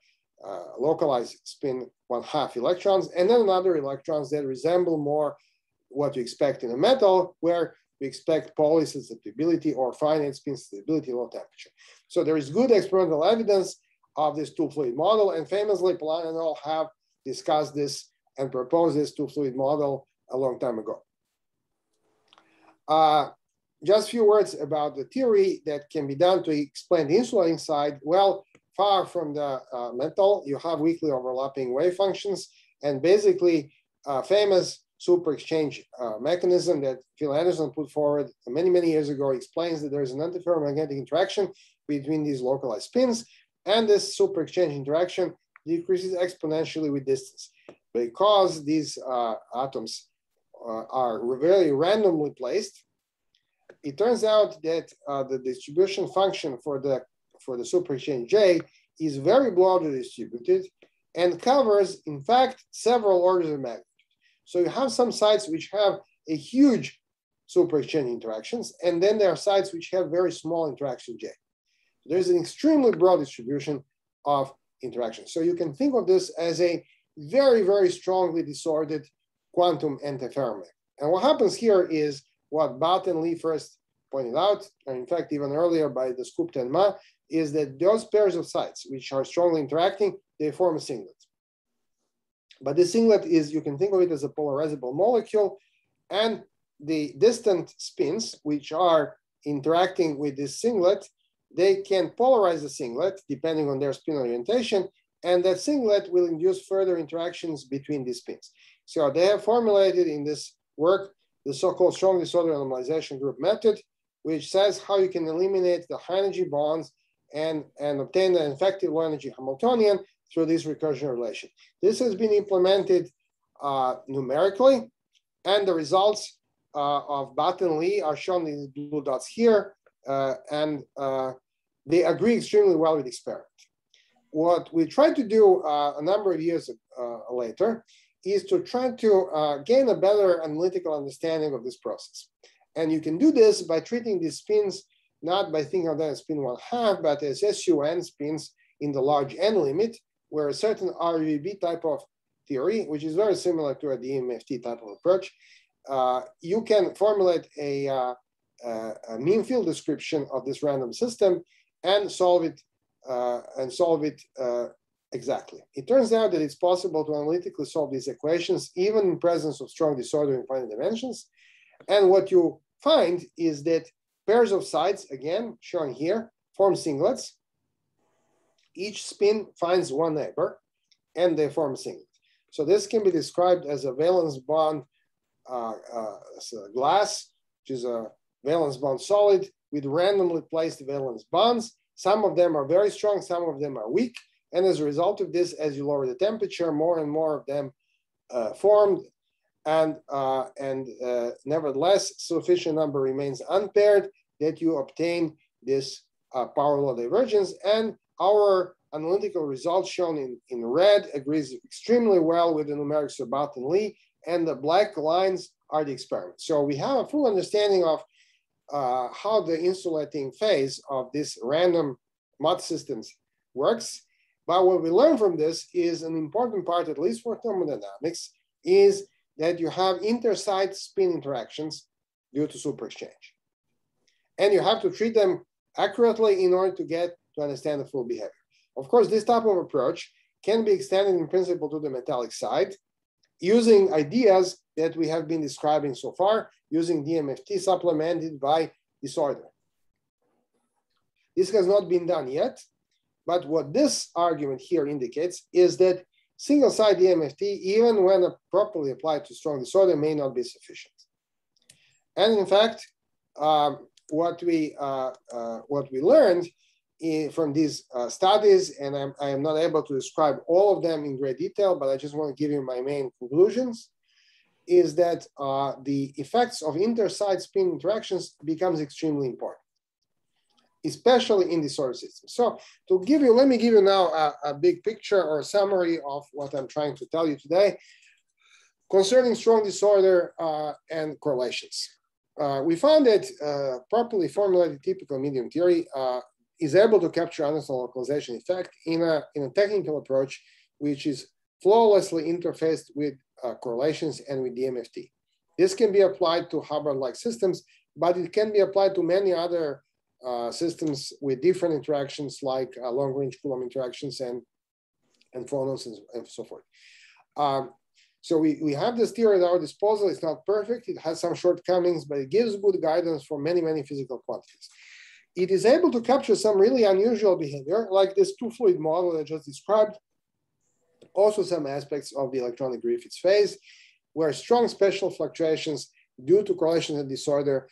localized spin 1/2 electrons, and then another electrons that resemble more what you expect in a metal, where we expect polysusceptibility or finite spin stability, low temperature. So there is good experimental evidence of this two-fluid model, and famously Polanyi and all have discussed this and proposed this two-fluid model a long time ago. Just a few words about the theory that can be done to explain the insulating side. Well, far from the metal, you have weakly overlapping wave functions, and basically famous super exchange mechanism that Phil Anderson put forward many, many years ago explains that there is an antiferromagnetic interaction between these localized spins, and this super exchange interaction decreases exponentially with distance. Because these atoms are very randomly placed, it turns out that the distribution function for the super exchange J is very broadly distributed and covers, in fact, several orders of magnitude. So you have some sites which have a huge super exchange interactions, and then there are sites which have very small interaction J. There's an extremely broad distribution of interactions. So you can think of this as a very, very strongly disordered quantum antiferromagnet. And what happens here is what Batt and Lee first pointed out, and in fact, even earlier by the Skupta and Ma, is that those pairs of sites which are strongly interacting, they form a singlet. But the singlet is, you can think of it as a polarizable molecule, and the distant spins, which are interacting with this singlet, they can polarize the singlet depending on their spin orientation, and that singlet will induce further interactions between these spins. So they have formulated in this work the so-called strong disorder normalization group method, which says how you can eliminate the high energy bonds and obtain an effective low energy Hamiltonian through this recursion relation. This has been implemented numerically, and the results of Batt and Lee are shown in the blue dots here, and they agree extremely well with the experiment. What we tried to do a number of years later is to try to gain a better analytical understanding of this process. And you can do this by treating these spins not by thinking of them as spin 1/2, but as SUN spins in the large n limit, where a certain RUB type of theory, which is very similar to a DMFT type of approach, you can formulate a mean field description of this random system and solve it exactly. It turns out that it's possible to analytically solve these equations even in presence of strong disorder in finite dimensions. And what you find is that pairs of sides, again shown here, form singlets. Each spin finds one neighbor, and they form a singlet. So this can be described as a valence bond glass, which is a valence bond solid with randomly placed valence bonds. Some of them are very strong, some of them are weak. And as a result of this, as you lower the temperature, more and more of them formed. And nevertheless, sufficient number remains unpaired that you obtain this power law divergence. And our analytical results shown in red agrees extremely well with the numerics of Batt and Lee, and the black lines are the experiments. So we have a full understanding of how the insulating phase of this random MUT systems works. But what we learn from this is an important part, at least for thermodynamics, is that you have intersite spin interactions due to superexchange. And you have to treat them accurately in order to understand the full behavior. Of course, this type of approach can be extended in principle to the metallic side using ideas that we have been describing so far, using DMFT supplemented by disorder. This has not been done yet, but what this argument here indicates is that single-side DMFT, even when properly applied to strong disorder, may not be sufficient. And in fact, what we learned from these studies, and I am not able to describe all of them in great detail, but I just want to give you my main conclusions, is that the effects of interside spin interactions becomes extremely important, especially in disordered systems. So let me give you now a big picture or a summary of what I'm trying to tell you today. concerning strong disorder and correlations. We found that properly formulated typical medium theory is able to capture understand localization effect in a technical approach, which is flawlessly interfaced with correlations and with the MFT. This can be applied to Hubbard-like systems, but it can be applied to many other systems with different interactions, like long-range Coulomb interactions and phonons and so forth. So we have this theory at our disposal. It's not perfect. It has some shortcomings, but it gives good guidance for many, many physical quantities. It is able to capture some really unusual behavior, like this two-fluid model that I just described. Also some aspects of the electronic Griffiths phase, where strong special fluctuations due to correlation and disorder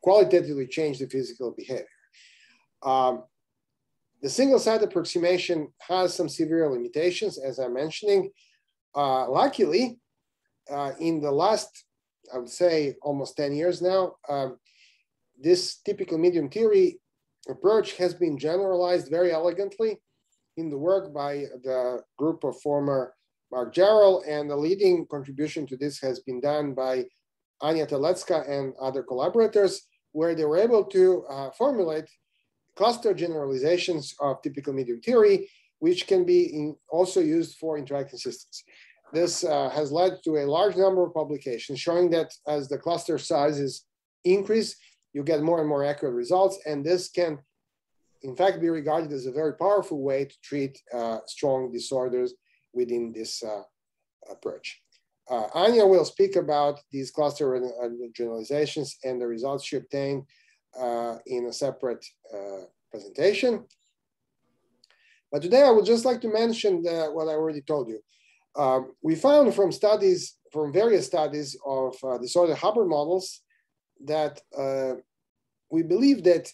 qualitatively change the physical behavior. The single-site approximation has some severe limitations, as I'm mentioning. Luckily, in the last, I would say, almost 10 years now, this typical medium theory approach has been generalized very elegantly in the work by the group of former Mark Jarrell, and the leading contribution to this has been done by Anya Telecka and other collaborators, where they were able to formulate cluster generalizations of typical medium theory, which can be also used for interacting systems. This has led to a large number of publications showing that as the cluster sizes increase, you get more and more accurate results. And this can, in fact, be regarded as a very powerful way to treat strong disorders within this approach. Anya will speak about these cluster generalizations and the results she obtained in a separate presentation. But today I would just like to mention what I already told you. We found from studies, from various studies of disordered Hubbard models, that we believe that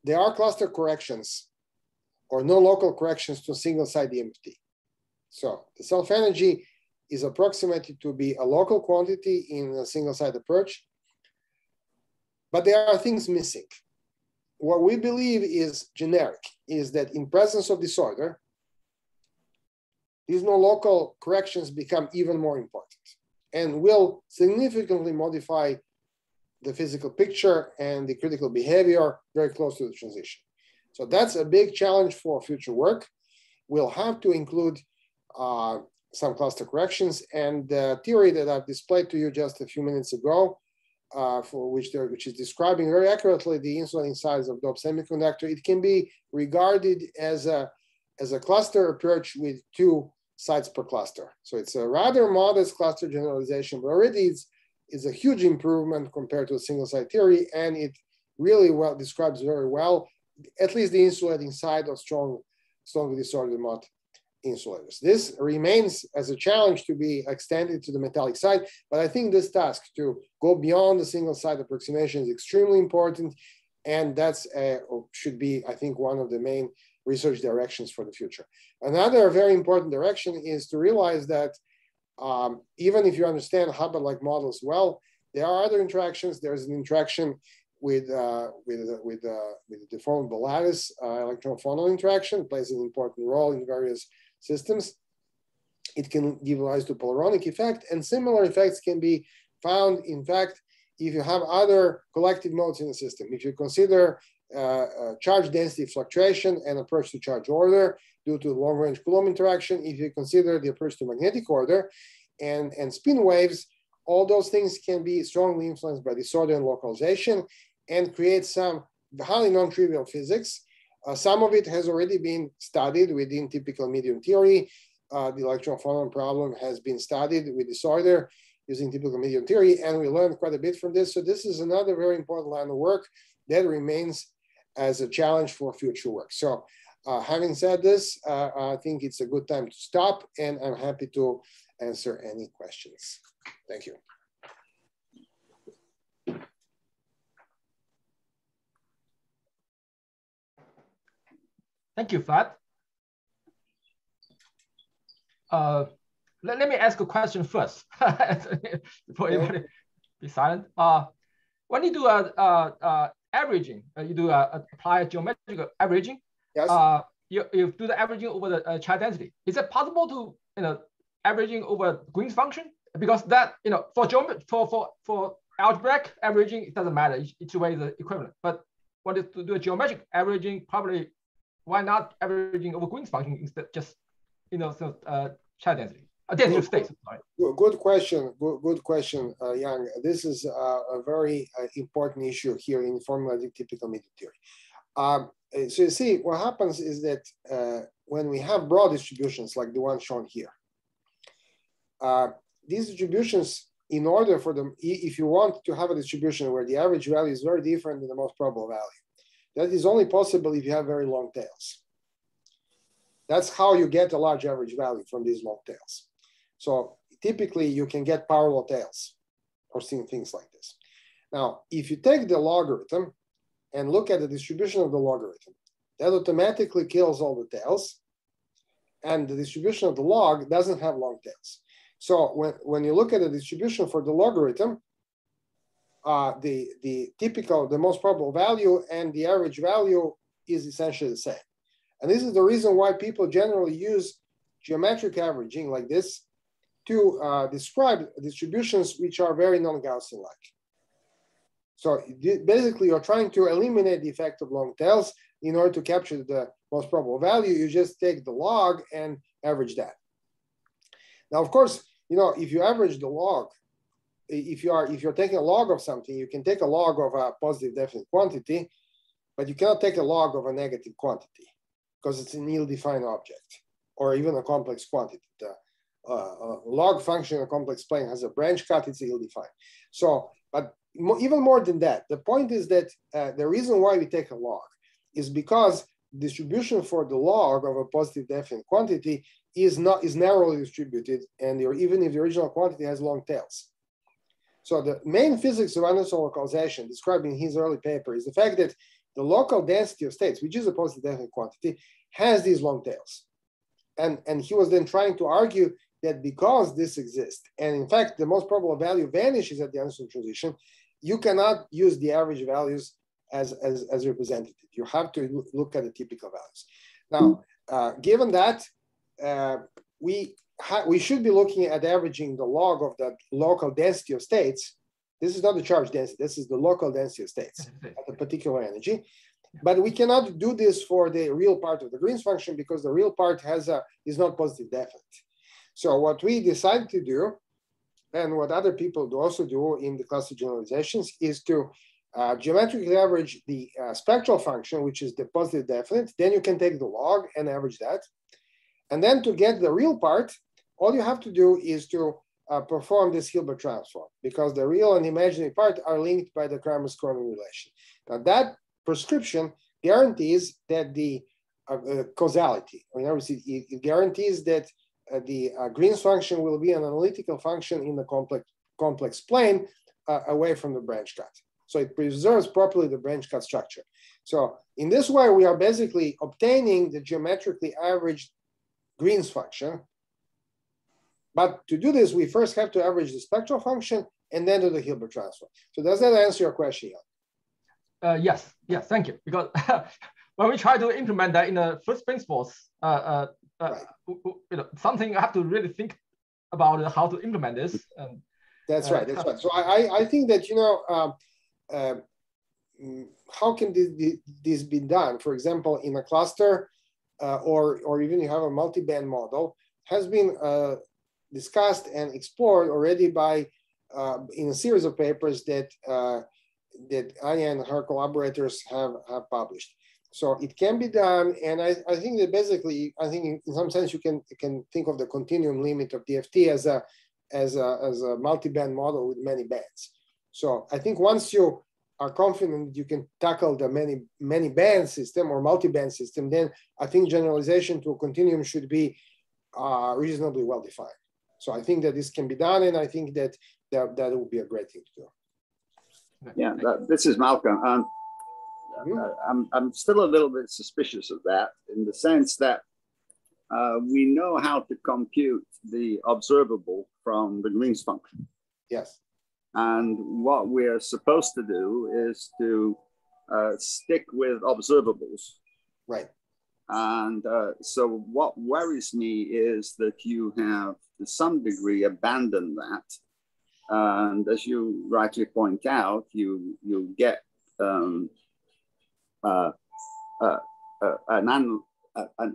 there are cluster corrections or no local corrections to single-site DMFT. So the self-energy is approximated to be a local quantity in a single-site approach, but there are things missing. What we believe is generic is that in presence of disorder, these no local corrections become even more important and will significantly modify the physical picture and the critical behavior very close to the transition. So that's a big challenge for future work. We'll have to include some cluster corrections, and the theory that I've displayed to you just a few minutes ago, which is describing very accurately the insulating size of Adobe Semiconductor, it can be regarded as a cluster approach with 2 sites per cluster. So it's a rather modest cluster generalization, but already it's a huge improvement compared to a single site theory, and it really well describes very well, at least the insulating side of strongly disordered MOT insulators. This remains as a challenge to be extended to the metallic side, but I think this task to go beyond the single site approximation is extremely important, and that's should be, I think, one of the main research directions for the future. Another very important direction is to realize that even if you understand Hubbard-like models well, there are other interactions. There's an interaction with the deformable lattice electron-phonon interaction, plays an important role in various systems. It can give rise to polaronic effect, and similar effects can be found, in fact, if you have other collective modes in the system. If you consider charge density fluctuation and approach to charge order due to long-range Coulomb interaction, if you consider the approach to magnetic order and spin waves, all those things can be strongly influenced by disorder and localization and create some highly non-trivial physics. Some of it has already been studied within typical medium theory. The electron-phonon problem has been studied with disorder using typical medium theory, and we learned quite a bit from this. So this is another very important line of work that remains as a challenge for future work. So having said this, I think it's a good time to stop, and I'm happy to answer any questions. Thank you. Thank you, Vlad. Let me ask a question first before everybody be silent. When you do averaging, you do apply geometric averaging. Yes. You do the averaging over the charge density. Is it possible to averaging over Green's function? Because that, for algebraic averaging, it doesn't matter. Each way is equivalent. But wanted to do a geometric averaging, probably why not averaging over Green's function instead just Chad density, density of states. Sorry. Good question. Good question, Yang. This is a very important issue here in formulatic typical medium theory. So you see, what happens is that when we have broad distributions like the one shown here, these distributions, in order for them, if you want to have a distribution where the average value is very different than the most probable value, that is only possible if you have very long tails. That's how you get a large average value from these long tails. So typically you can get parallel tails or things like this. Now, if you take the logarithm and look at the distribution of the logarithm, that automatically kills all the tails, and the distribution of the log doesn't have long tails. So when you look at the distribution for the logarithm, the most probable value and the average value is essentially the same. And this is the reason why people generally use geometric averaging like this to describe distributions which are very non-Gaussian-like. So basically, you're trying to eliminate the effect of long tails. In order to capture the most probable value, you just take the log and average that. Now, of course, if you average the log, if you're taking a log of something, you can take a log of a positive definite quantity, but you cannot take a log of a negative quantity because it's an ill-defined object or even a complex quantity. The log function in a complex plane has a branch cut, it's ill-defined. So, but even more than that, the point is that the reason why we take a log is because distribution for the log of a positive definite quantity is narrowly distributed, and even if the original quantity has long tails. So the main physics of Anderson localization described in his early paper is the fact that the local density of states, which is a positive definite quantity, has these long tails. And he was then trying to argue that because this exists, and in fact, the most probable value vanishes at the Anderson transition, you cannot use the average values as representative. You have to look at the typical values. Now, given that, we should be looking at averaging the log of the local density of states. This is not the charge density, this is the local density of states at a particular energy. But we cannot do this for the real part of the Green's function because the real part is not positive definite. So what we decided to do, and what other people also do in the class of generalizations, is to geometrically average the spectral function, which is the positive definite. Then you can take the log and average that. And then to get the real part, all you have to do is to perform this Hilbert transform, because the real and imaginary part are linked by the Kramers-Kronig relation. Now that prescription guarantees that the causality, in other words, it guarantees that the Green's function will be an analytical function in the complex plane away from the branch cut. So it preserves properly the branch cut structure. So in this way, we are basically obtaining the geometrically averaged Green's function. But to do this, we first have to average the spectral function and then do the Hilbert transform. So does that answer your question, Jan? Yes, thank you. Because when we try to implement that in the first principles, right. Something I have to really think about how to implement this. That's right. So I think that, how can this be done? For example, in a cluster, or even you have a multi-band model, has been discussed and explored already by in a series of papers that Anya and her collaborators have published. So it can be done, and I think that basically, I think in some sense you can think of the continuum limit of DFT as a multi-band model with many bands. So I think once you are confident you can tackle the many band system or multi-band system, then I think generalization to a continuum should be reasonably well defined. So I think that this can be done, and I think that would be a great thing to do. Yeah, this is Malcolm. I'm still a little bit suspicious of that, in the sense that we know how to compute the observable from the Green's function. Yes. And what we're supposed to do is to stick with observables. Right. And so what worries me is that you have, to some degree, abandoned that. And as you rightly point out, you get an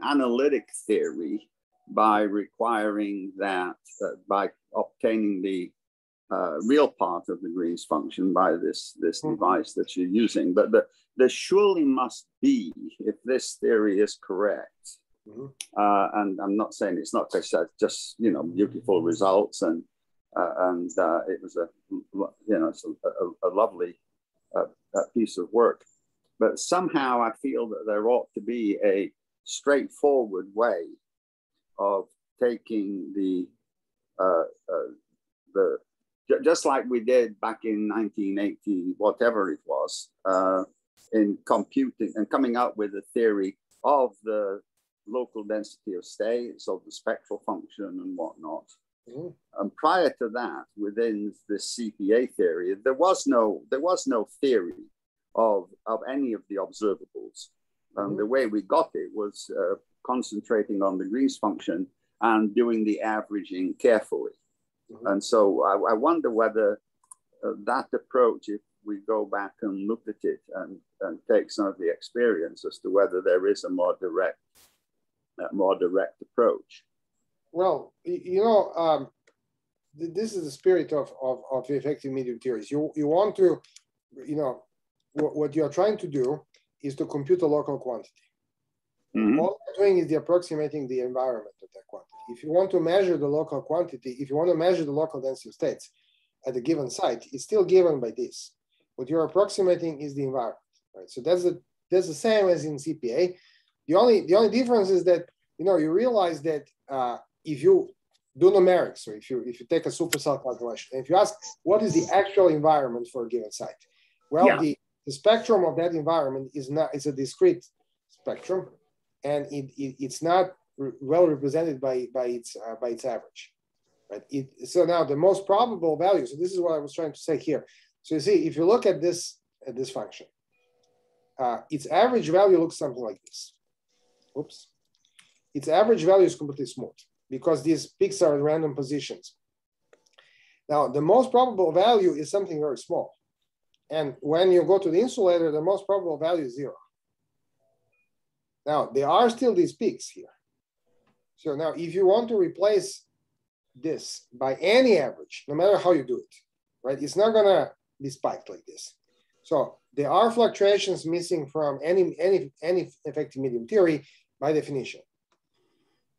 analytic theory by requiring that, by obtaining the real part of the Green's function by this device that you're using. But there surely must be, if this theory is correct, and I'm not saying it's not just you know, beautiful results, and it was it's a lovely piece of work, but somehow I feel that there ought to be a straightforward way of taking the just like we did back in 1980, whatever it was, in computing and coming up with a theory of the local density of states, of the spectral function and whatnot. And prior to that, within this CPA theory, there was no theory of any of the observables. The way we got it was concentrating on the Green's function and doing the averaging carefully. And so I wonder whether that approach, if we go back and look at it and take some of the experience as to whether there is a more direct approach. Well, you know, this is the spirit of effective medium theories. You want to, you know, what you're trying to do is to compute a local quantity. All you're doing is approximating the environment of that quantity. If you want to measure the local quantity, if you want to measure the local density of states at a given site, it's still given by this. What you're approximating is the environment, right? So that's the same as in CPA. The only difference is that, you know, you realize that if you do numerics, so if you take a supercell calculation, and if you ask what is the actual environment for a given site, well, the spectrum of that environment is a discrete spectrum, and it's not well represented by its average, right? So now the most probable value. So this is what I was trying to say here. So you see, if you look at this function, its average value looks something like this. Oops. Its average value is completely smooth because these peaks are at random positions. Now, the most probable value is something very small. And when you go to the insulator, the most probable value is 0. Now, there are still these peaks here. So now, if you want to replace this by any average, no matter how you do it, right, it's not going to be spiked like this. So there are fluctuations missing from any effective medium theory by definition.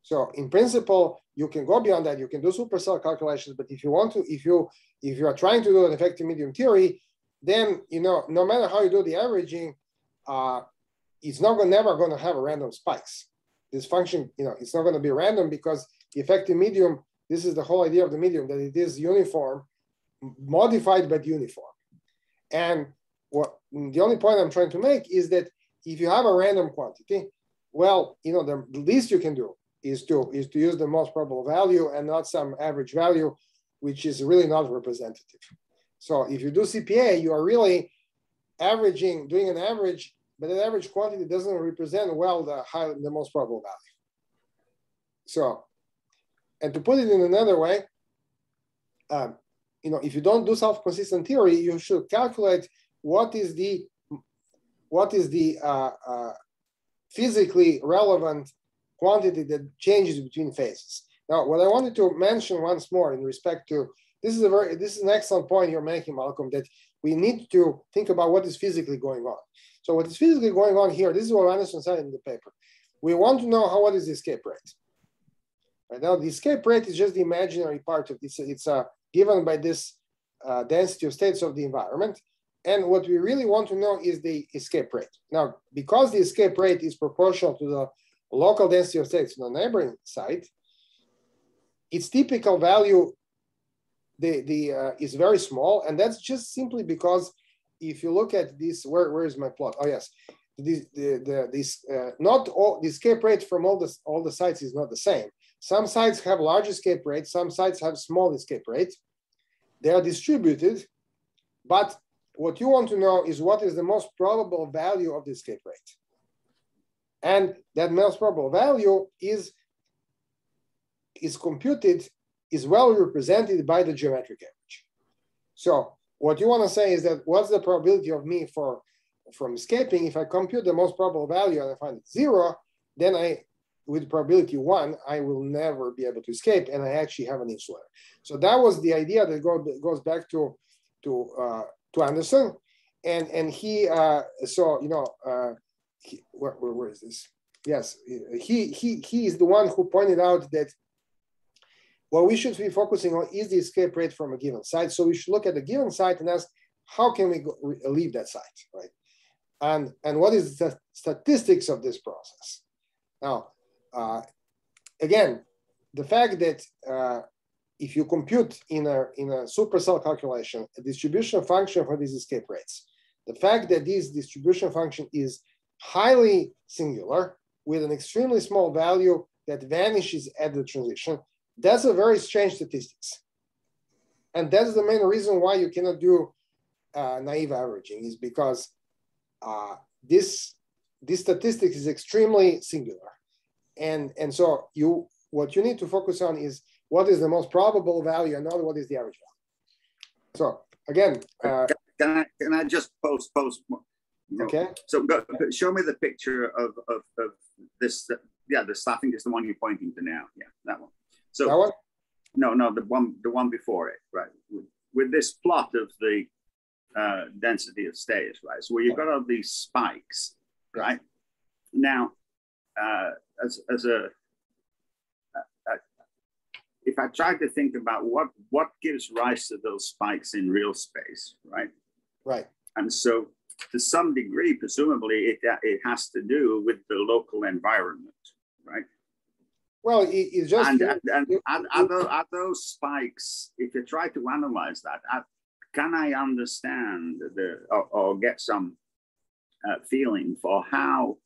So in principle, you can go beyond that. You can do supercell calculations, but if you want to, if you are trying to do an effective medium theory, then, you know, no matter how you do the averaging, it's never going to have a random spikes. This function, you know, it's not going to be random because the effective medium, this is the whole idea of the medium, that it is uniform, modified but uniform. And the only point I'm trying to make is that if you have a random quantity, well, you know, the least you can do is to use the most probable value and not some average value, which is really not representative. So if you do CPA, you are really averaging, doing an average, but an average quantity doesn't represent well the most probable value. So, and to put it in another way, you know, if you don't do self-consistent theory, you should calculate what is the physically relevant quantity that changes between phases. Now, what I wanted to mention once more in respect to, this is an excellent point you're making, Malcolm, that we need to think about what is physically going on. So what is physically going on here, this is what Anderson said in the paper. We want to know what is the escape rate. Right now, the escape rate is just the imaginary part of this. It's given by this density of states of the environment. And what we really want to know is the escape rate. Now, because the escape rate is proportional to the local density of states on the neighboring site, its typical value is very small. And that's just simply because if you look at this, where is my plot? Oh, yes. Not all the escape rate from all the sites is not the same. Some sites have large escape rates, some sites have small escape rates. They are distributed, but what you want to know is what is the most probable value of the escape rate. And that most probable value is computed, is well represented by the geometric average. So what you want to say is that what's the probability of me from escaping? If I compute the most probable value and I find it 0, then with probability 1, I will never be able to escape, and I actually have an insulator. So that was the idea that goes back to Anderson, and he where is this? Yes, he is the one who pointed out that what we should be focusing on is the escape rate from a given site. So we should look at the given site and ask, how can we leave that site, right? And what is the statistics of this process? Now, again, the fact that if you compute in a supercell calculation a distribution function for these escape rates, the fact that this distribution function is highly singular with an extremely small value that vanishes at the transition, that's a very strange statistics. And that's the main reason why you cannot do naive averaging, is because this statistic is extremely singular. And so what you need to focus on is what is the most probable value and not what is the average value. So again, can I just post? Okay. So show me the picture of this. Yeah, this I think is the one you're pointing to now. Yeah, that one. So that one? No, the one before it, right? With this plot of the density of states, right? So where you've got all these spikes, right? Now, if I try to think about what gives rise to those spikes in real space, right? Right. And so, to some degree, presumably, it has to do with the local environment, right? Well, it's just... Are those spikes, if you try to analyze that, can I understand or get some feeling for how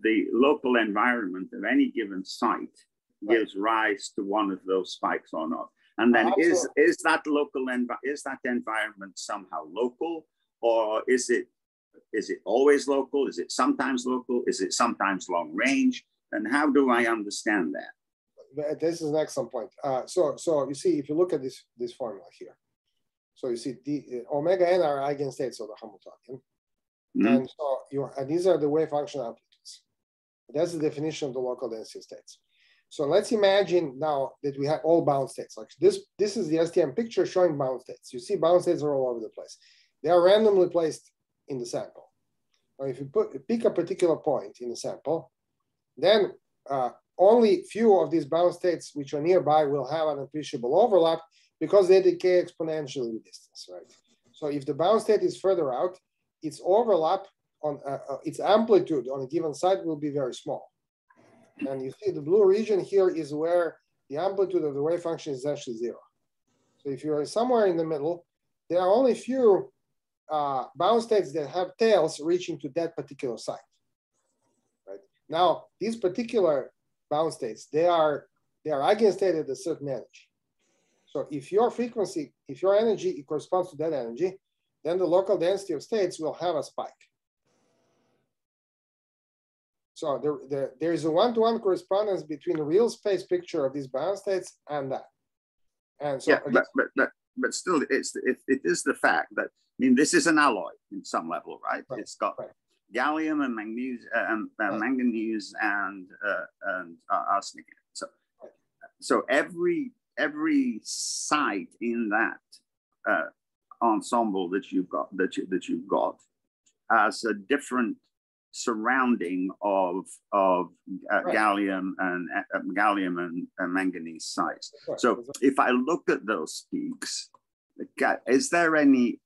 the local environment of any given site gives rise to one of those spikes or not? And then is that environment somehow local, or is it always local? Is it sometimes local? Is it sometimes long range? And how do I understand that? This is an excellent point. So you see, if you look at this formula here, so you see the omega n are eigenstates of the Hamiltonian, and so these are the wave function amplitudes. That's the definition of the local density states. So let's imagine now that we have all bound states. Like this is the STM picture showing bound states. You see bound states are all over the place. They are randomly placed in the sample. Now, if you pick a particular point in the sample, then only few of these bound states which are nearby will have an appreciable overlap because they decay exponentially with distance, right? So if the bound state is further out, its overlap on its amplitude on a given site will be very small. And you see the blue region here is where the amplitude of the wave function is actually 0. So if you're somewhere in the middle, there are only few bound states that have tails reaching to that particular site. Right? Now, these particular bound states, they are eigenstated at a certain energy. So if your frequency, if your energy corresponds to that energy, then the local density of states will have a spike. So there is a one-to-one correspondence between the real space picture of these bound states and that. And so, yeah, but still, it is the fact that, I mean, this is an alloy in some level, right? It's got gallium and manganese and arsenic. So every site in that ensemble that you've got has a different surrounding of gallium and manganese sites. So if I look at those peaks, is there any?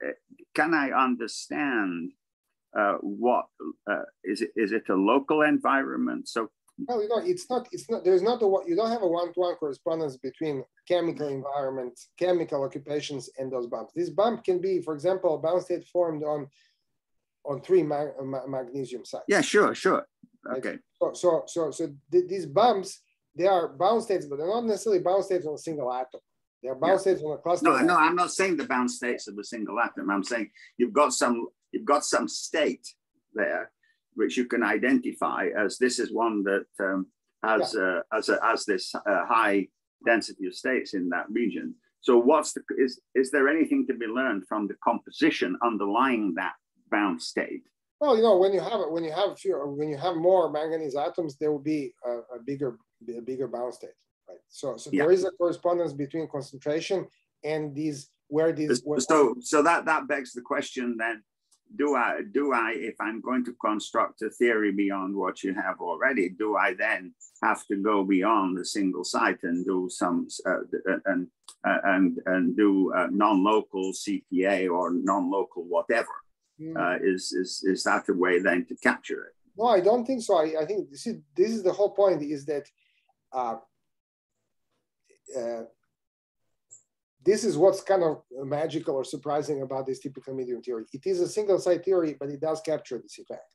Can I understand what is it? Is it a local environment? So no, it's not. There's not you don't have a one-to-one correspondence between chemical environment, chemical occupations, and those bumps. This bump can be, for example, a bound state formed on 3 magnesium sites. Yeah, sure. Right? Okay. So these bumps, they are bound states, but they're not necessarily bound states on a single atom. They are bound states on a cluster. No, I'm not saying the bound states of a single atom. I'm saying you've got some state there, which you can identify as this is one that has this high density of states in that region. So what's the, is there anything to be learned from the composition underlying that bound state? Well, you know, when you have more manganese atoms, there will be a bigger bound state, right? So there is a correspondence between concentration and these where these. So that begs the question then: do I, if I'm going to construct a theory beyond what you have already, do I then have to go beyond the single site and do some and do non-local CPA or non-local whatever? Is that a way then to capture it? No, I don't think so. I think this is the whole point, is that this is what's kind of magical or surprising about this typical medium theory. It is a single site theory, but it does capture this effect.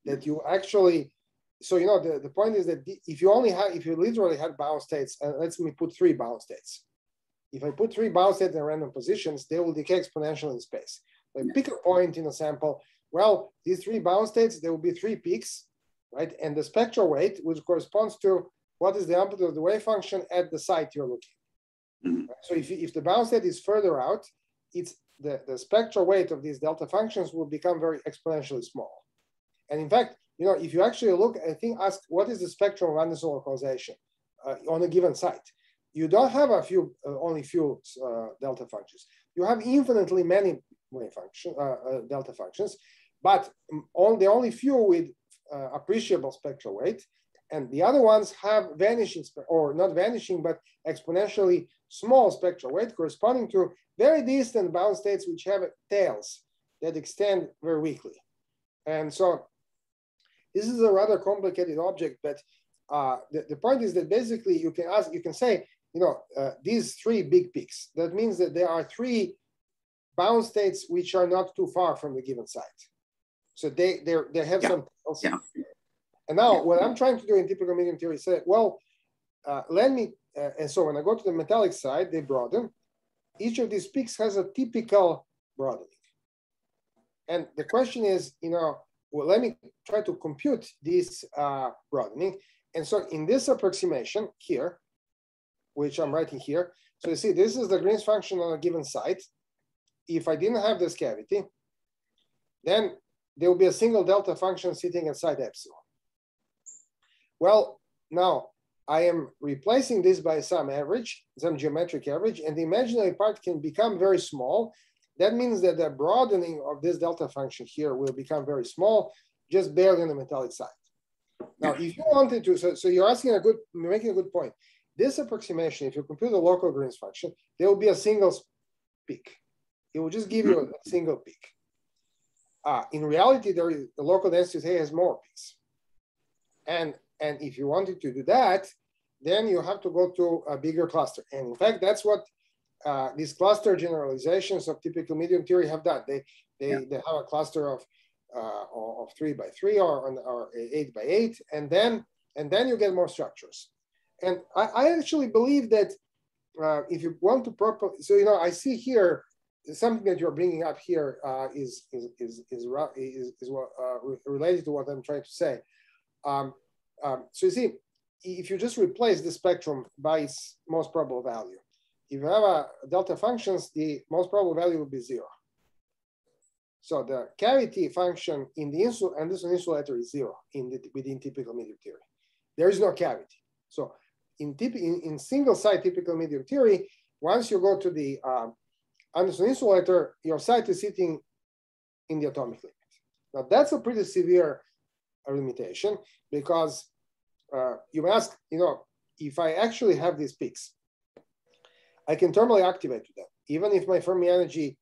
That you actually, so you know, the point is that if you literally had bound states, and let me put 3 bound states. If I put 3 bound states in random positions, they will decay exponentially in space. I pick a point in a sample. Well, these 3 bound states, there will be 3 peaks, right? And the spectral weight, which corresponds to what is the amplitude of the wave function at the site you're looking. So if the bound state is further out, it's the spectral weight of these delta functions will become very exponentially small. And in fact, you know, if you actually look, ask what is the spectrum of Anderson localization on a given site, you don't have only few delta functions. You have infinitely many wave function delta functions, but the only few with appreciable spectral weight, and the other ones have vanishing, or not vanishing, but exponentially small spectral weight, corresponding to very distant bound states which have tails that extend very weakly. And so this is a rather complicated object, but the point is that basically you can say, you know, these 3 big peaks. That means that there are 3 bound states which are not too far from the given site. So they have some tails. And now what I'm trying to do in typical medium theory is say, well, and so when I go to the metallic side, they broaden. Each of these peaks has a typical broadening. And the question is, you know, well, let me try to compute this broadening. And so in this approximation here, which I'm writing here, so you see, this is the Green's function on a given site. If I didn't have this cavity, then there will be a single delta function sitting at site epsilon. Well, now I am replacing this by some average, some geometric average, and the imaginary part can become very small. That means that the broadening of this delta function here will become very small, just barely on the metallic side. Now, if you wanted to, so you're making a good point. This approximation, if you compute the local Green's function, there will be a single peak. It will just give you a single peak. In reality, the local density has more peaks. And if you wanted to do that, then you have to go to a bigger cluster. And in fact, that's what these cluster generalizations of typical medium theory have done. They have a cluster of 3 by 3 or 8 by 8, and then you get more structures. And I actually believe that if you want to so you know, I see here something that you're bringing up here is related to what I'm trying to say. So you see, if you just replace the spectrum by its most probable value, if you have a delta functions, the most probable value will be 0. So the cavity function in the Anderson insulator is 0 within typical medium theory. There is no cavity. So in single site typical medium theory, once you go to the Anderson insulator, your site is sitting in the atomic limit. Now that's a pretty severe limitation, because you ask, you know, if I actually have these peaks, I can thermally activate them. Even if my Fermi energy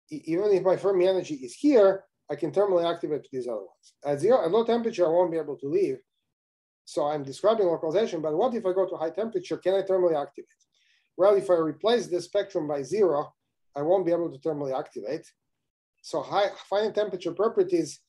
is here, I can thermally activate to these other ones. At low temperature, I won't be able to leave. So I'm describing localization, but what if I go to high temperature? Can I thermally activate? Well, if I replace the spectrum by 0, I won't be able to thermally activate. So finite temperature properties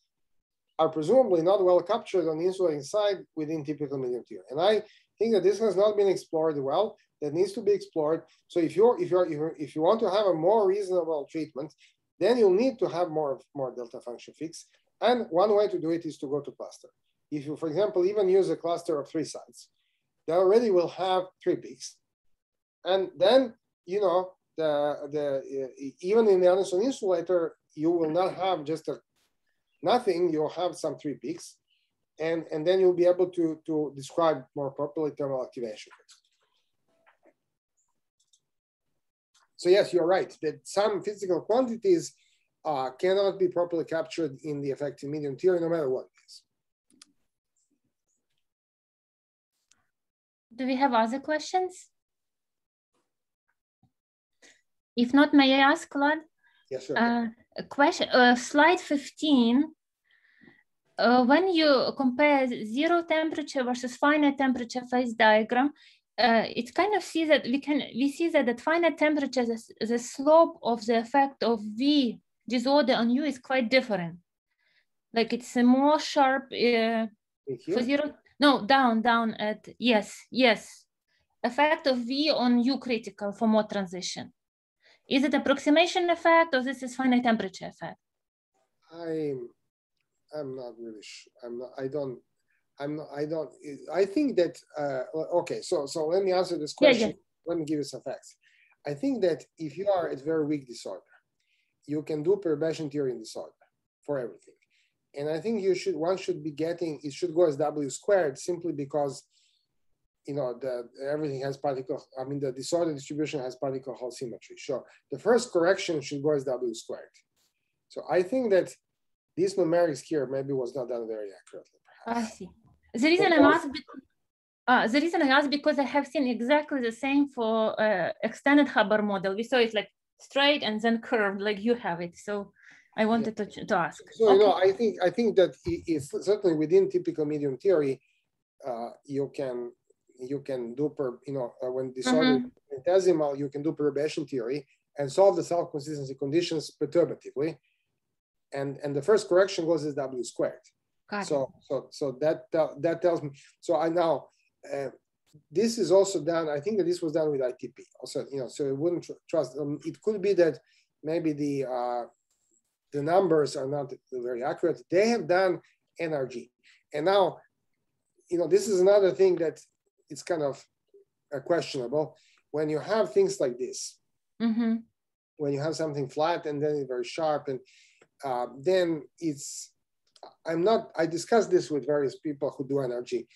are presumably not well captured on the insulating side within typical medium theory. And I think that this has not been explored well. That needs to be explored. So if you want to have a more reasonable treatment, then you'll need to have more delta function fix. And one way to do it is to go to cluster. If you, for example, even use a cluster of 3 sites, they already will have 3 peaks. And then, you know, even in the Anderson insulator, you will not have just nothing, you'll have some 3 peaks. And then you'll be able to describe more properly thermal activation. So yes, you're right, that some physical quantities cannot be properly captured in the effective medium theory, no matter what it is. Do we have other questions? If not, may I ask, Vlad? Yes, sir. A question, slide 15. When you compare 0 temperature versus finite temperature phase diagram, it kind of sees that we see that at finite temperature, the slope of the effect of V disorder on U is quite different. Like it's a more sharp for 0. No, down at yes. Effect of V on U critical for mode transition. Is it approximation effect or this is finite temperature effect? I'm not really sure. I think that, okay, so let me answer this question. Yeah. Let me give you some facts. I think that if you are at very weak disorder, you can do perturbation theory in disorder for everything. And I think one should be getting, it should go as W squared simply because, you know, everything has particle, I mean, the disorder distribution has particle Hall symmetry. So the first correction should go as W squared. So I think that these numerics here maybe was not done very accurately, perhaps. I see. The reason I asked because I have seen exactly the same for extended Hubbard model. We saw it like straight and then curved, like you have it. So I wanted to ask. So okay. You know, I think that if certainly within typical medium theory, you can do when disorder infinitesimal, you can do perturbation theory and solve the self-consistency conditions perturbatively. And the first correction goes as W squared. So that tells me. So I now this is also done. I think that this was done with ITP. Also, you know, so it wouldn't trust. It could be that maybe the numbers are not very accurate. They have done NRG, and now, you know, this is another thing that it's kind of questionable when you have things like this. When you have something flat and then it's very sharp and then it's, I discussed this with various people who do NRG.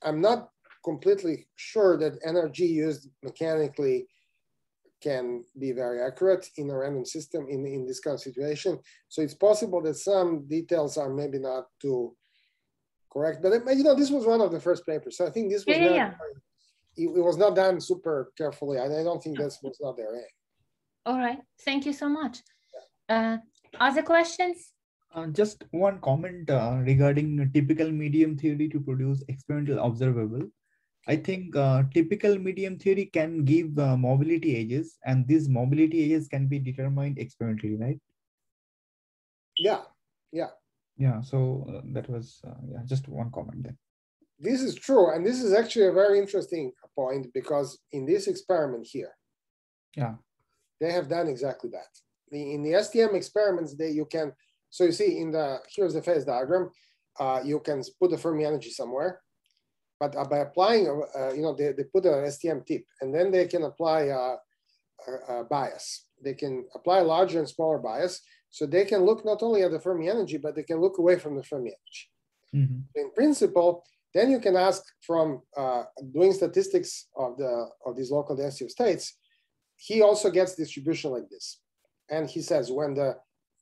I'm not completely sure that NRG used mechanically can be very accurate in a random system in this kind of situation. So it's possible that some details are maybe not too correct, but you know, this was one of the first papers. So I think this was it was not done super carefully. And I don't think that was not their aim. All right, thank you so much. Other questions? Just one comment regarding typical medium theory to produce experimental observable. I think typical medium theory can give mobility edges, and these mobility edges can be determined experimentally, right? Yeah. So that was just one comment there. This is true, and this is actually a very interesting point because in this experiment here, they have done exactly that. In the STM experiments, you can, so you see here's the phase diagram, you can put the Fermi energy somewhere, but by applying, you know, they put an STM tip, and then they can apply a bias. They can apply larger and smaller bias, so they can look not only at the Fermi energy, but they can look away from the Fermi energy. In principle, then you can ask from doing statistics of these local density of states, he also gets distribution like this. And he says when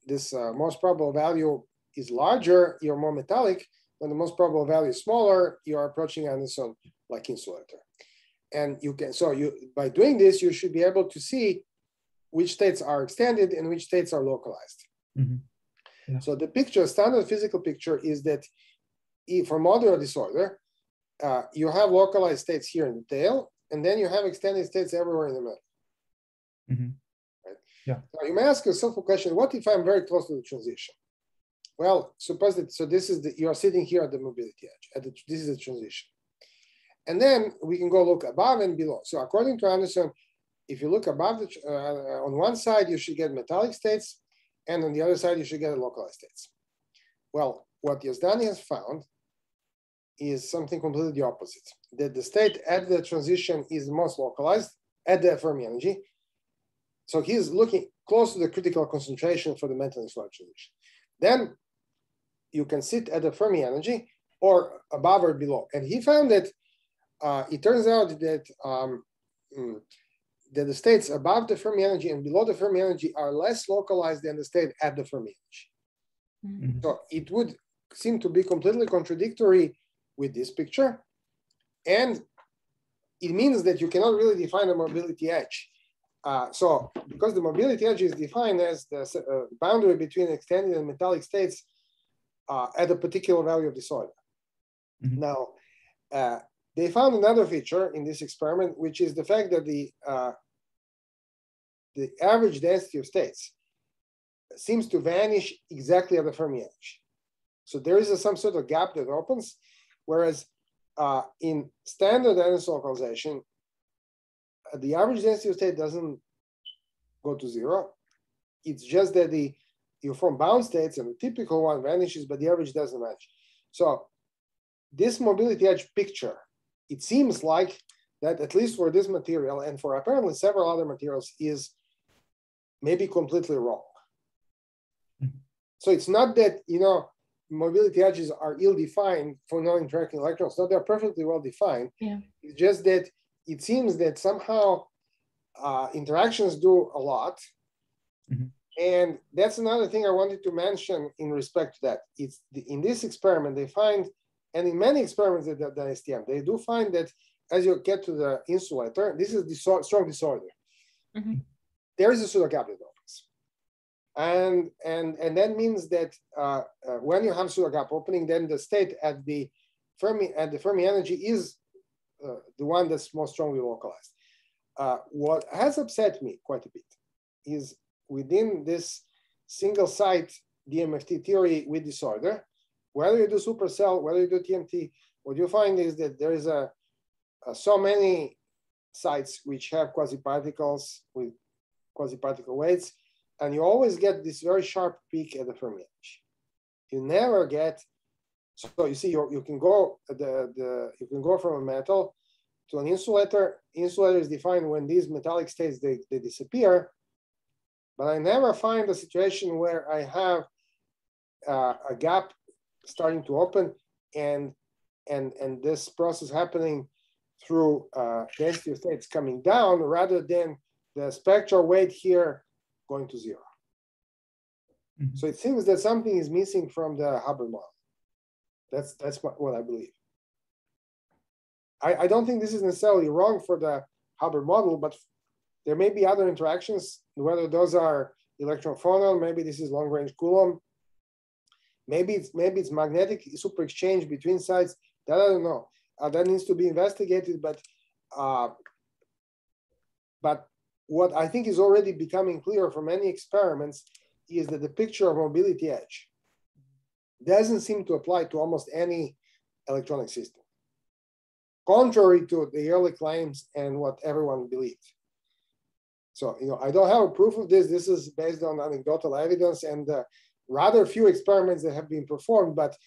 this most probable value is larger, you're more metallic. When the most probable value is smaller, you are approaching Anderson like insulator. And you can, by doing this, you should be able to see which states are extended and which states are localized. So the picture, standard physical picture, is that for modular disorder, you have localized states here in the tail, and then you have extended states everywhere in the middle. Now you may ask yourself a question: what if I'm very close to the transition? Well, suppose that, so this is you are sitting here at the mobility edge. This is the transition. And then we can go look above and below. So according to Anderson, if you look above, on one side, you should get metallic states, and on the other side, you should get localized states. Well, what Yazdani has found is something completely the opposite, that the state at the transition is most localized at the Fermi energy. So he's looking close to the critical concentration for the metal sludge transition. Then you can sit at the Fermi energy or above or below. And he found that it turns out that, that the states above the Fermi energy and below the Fermi energy are less localized than the state at the Fermi energy. Mm-hmm. So it would seem to be completely contradictory with this picture. And it means that you cannot really define a mobility edge. So because the mobility edge is defined as the boundary between extended and metallic states at a particular value of disorder. Mm-hmm. Now, they found another feature in this experiment, which is the fact that the average density of states seems to vanish exactly at the Fermi edge. So there is some sort of gap that opens, whereas in standard energy localization, the average density of state doesn't go to zero. It's just that you form bound states and the typical one vanishes, but the average doesn't vanish. So this mobility edge picture, it seems like that at least for this material and for apparently several other materials is maybe completely wrong. Mm-hmm. So it's not that, you know, mobility edges are ill-defined for non-interacting electrons. No, they're perfectly well-defined. Yeah. It's just that it seems that somehow interactions do a lot. Mm-hmm. And that's another thing I wanted to mention in respect to that. It's in this experiment, they find, and in many experiments at the STM, they do find that as you get to the insulator, this is strong disorder. Mm-hmm. There is a pseudogap that opens. And that means that when you have pseudogap opening, then the state at the Fermi energy is the one that's most strongly localized. What has upset me quite a bit is within this single site DMFT theory with disorder, whether you do supercell, whether you do TMT, what you find is that there is so many sites which have quasi-particles with quasi-particle weights, and you always get this very sharp peak at the Fermi edge. You never get, so you see, you can go you can go from a metal to an insulator. Insulator is defined when these metallic states they disappear, but I never find a situation where I have a gap starting to open and this process happening through density of states coming down rather than the spectral weight here going to zero. Mm-hmm. So it seems that something is missing from the Hubbard model. That's what I believe. I don't think this is necessarily wrong for the Hubbard model, but there may be other interactions, whether those are electron phonon, maybe this is long range Coulomb, maybe it's magnetic super exchange between sites. That I don't know. That needs to be investigated, but what I think is already becoming clear from many experiments is that the picture of mobility edge doesn't seem to apply to almost any electronic system, contrary to the early claims and what everyone believed. So, you know, I don't have a proof of this. This is based on anecdotal evidence and rather few experiments that have been performed. But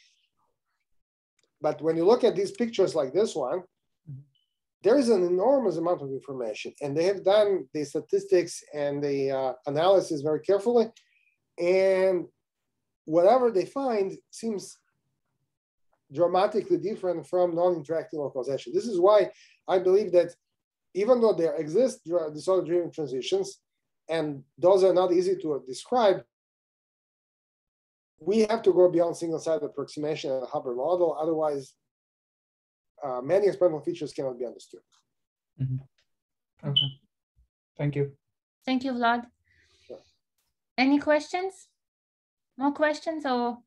when you look at these pictures like this one, there is an enormous amount of information, and they have done the statistics and the analysis very carefully. And whatever they find seems dramatically different from non-interacting localization. This is why I believe that even though there exist disorder-driven transitions, and those are not easy to describe, we have to go beyond single-site approximation and the Hubbard model. Otherwise, many experimental features cannot be understood. Mm-hmm. Okay. Thank you. Thank you, Vlad. Sure. Any questions? More questions or?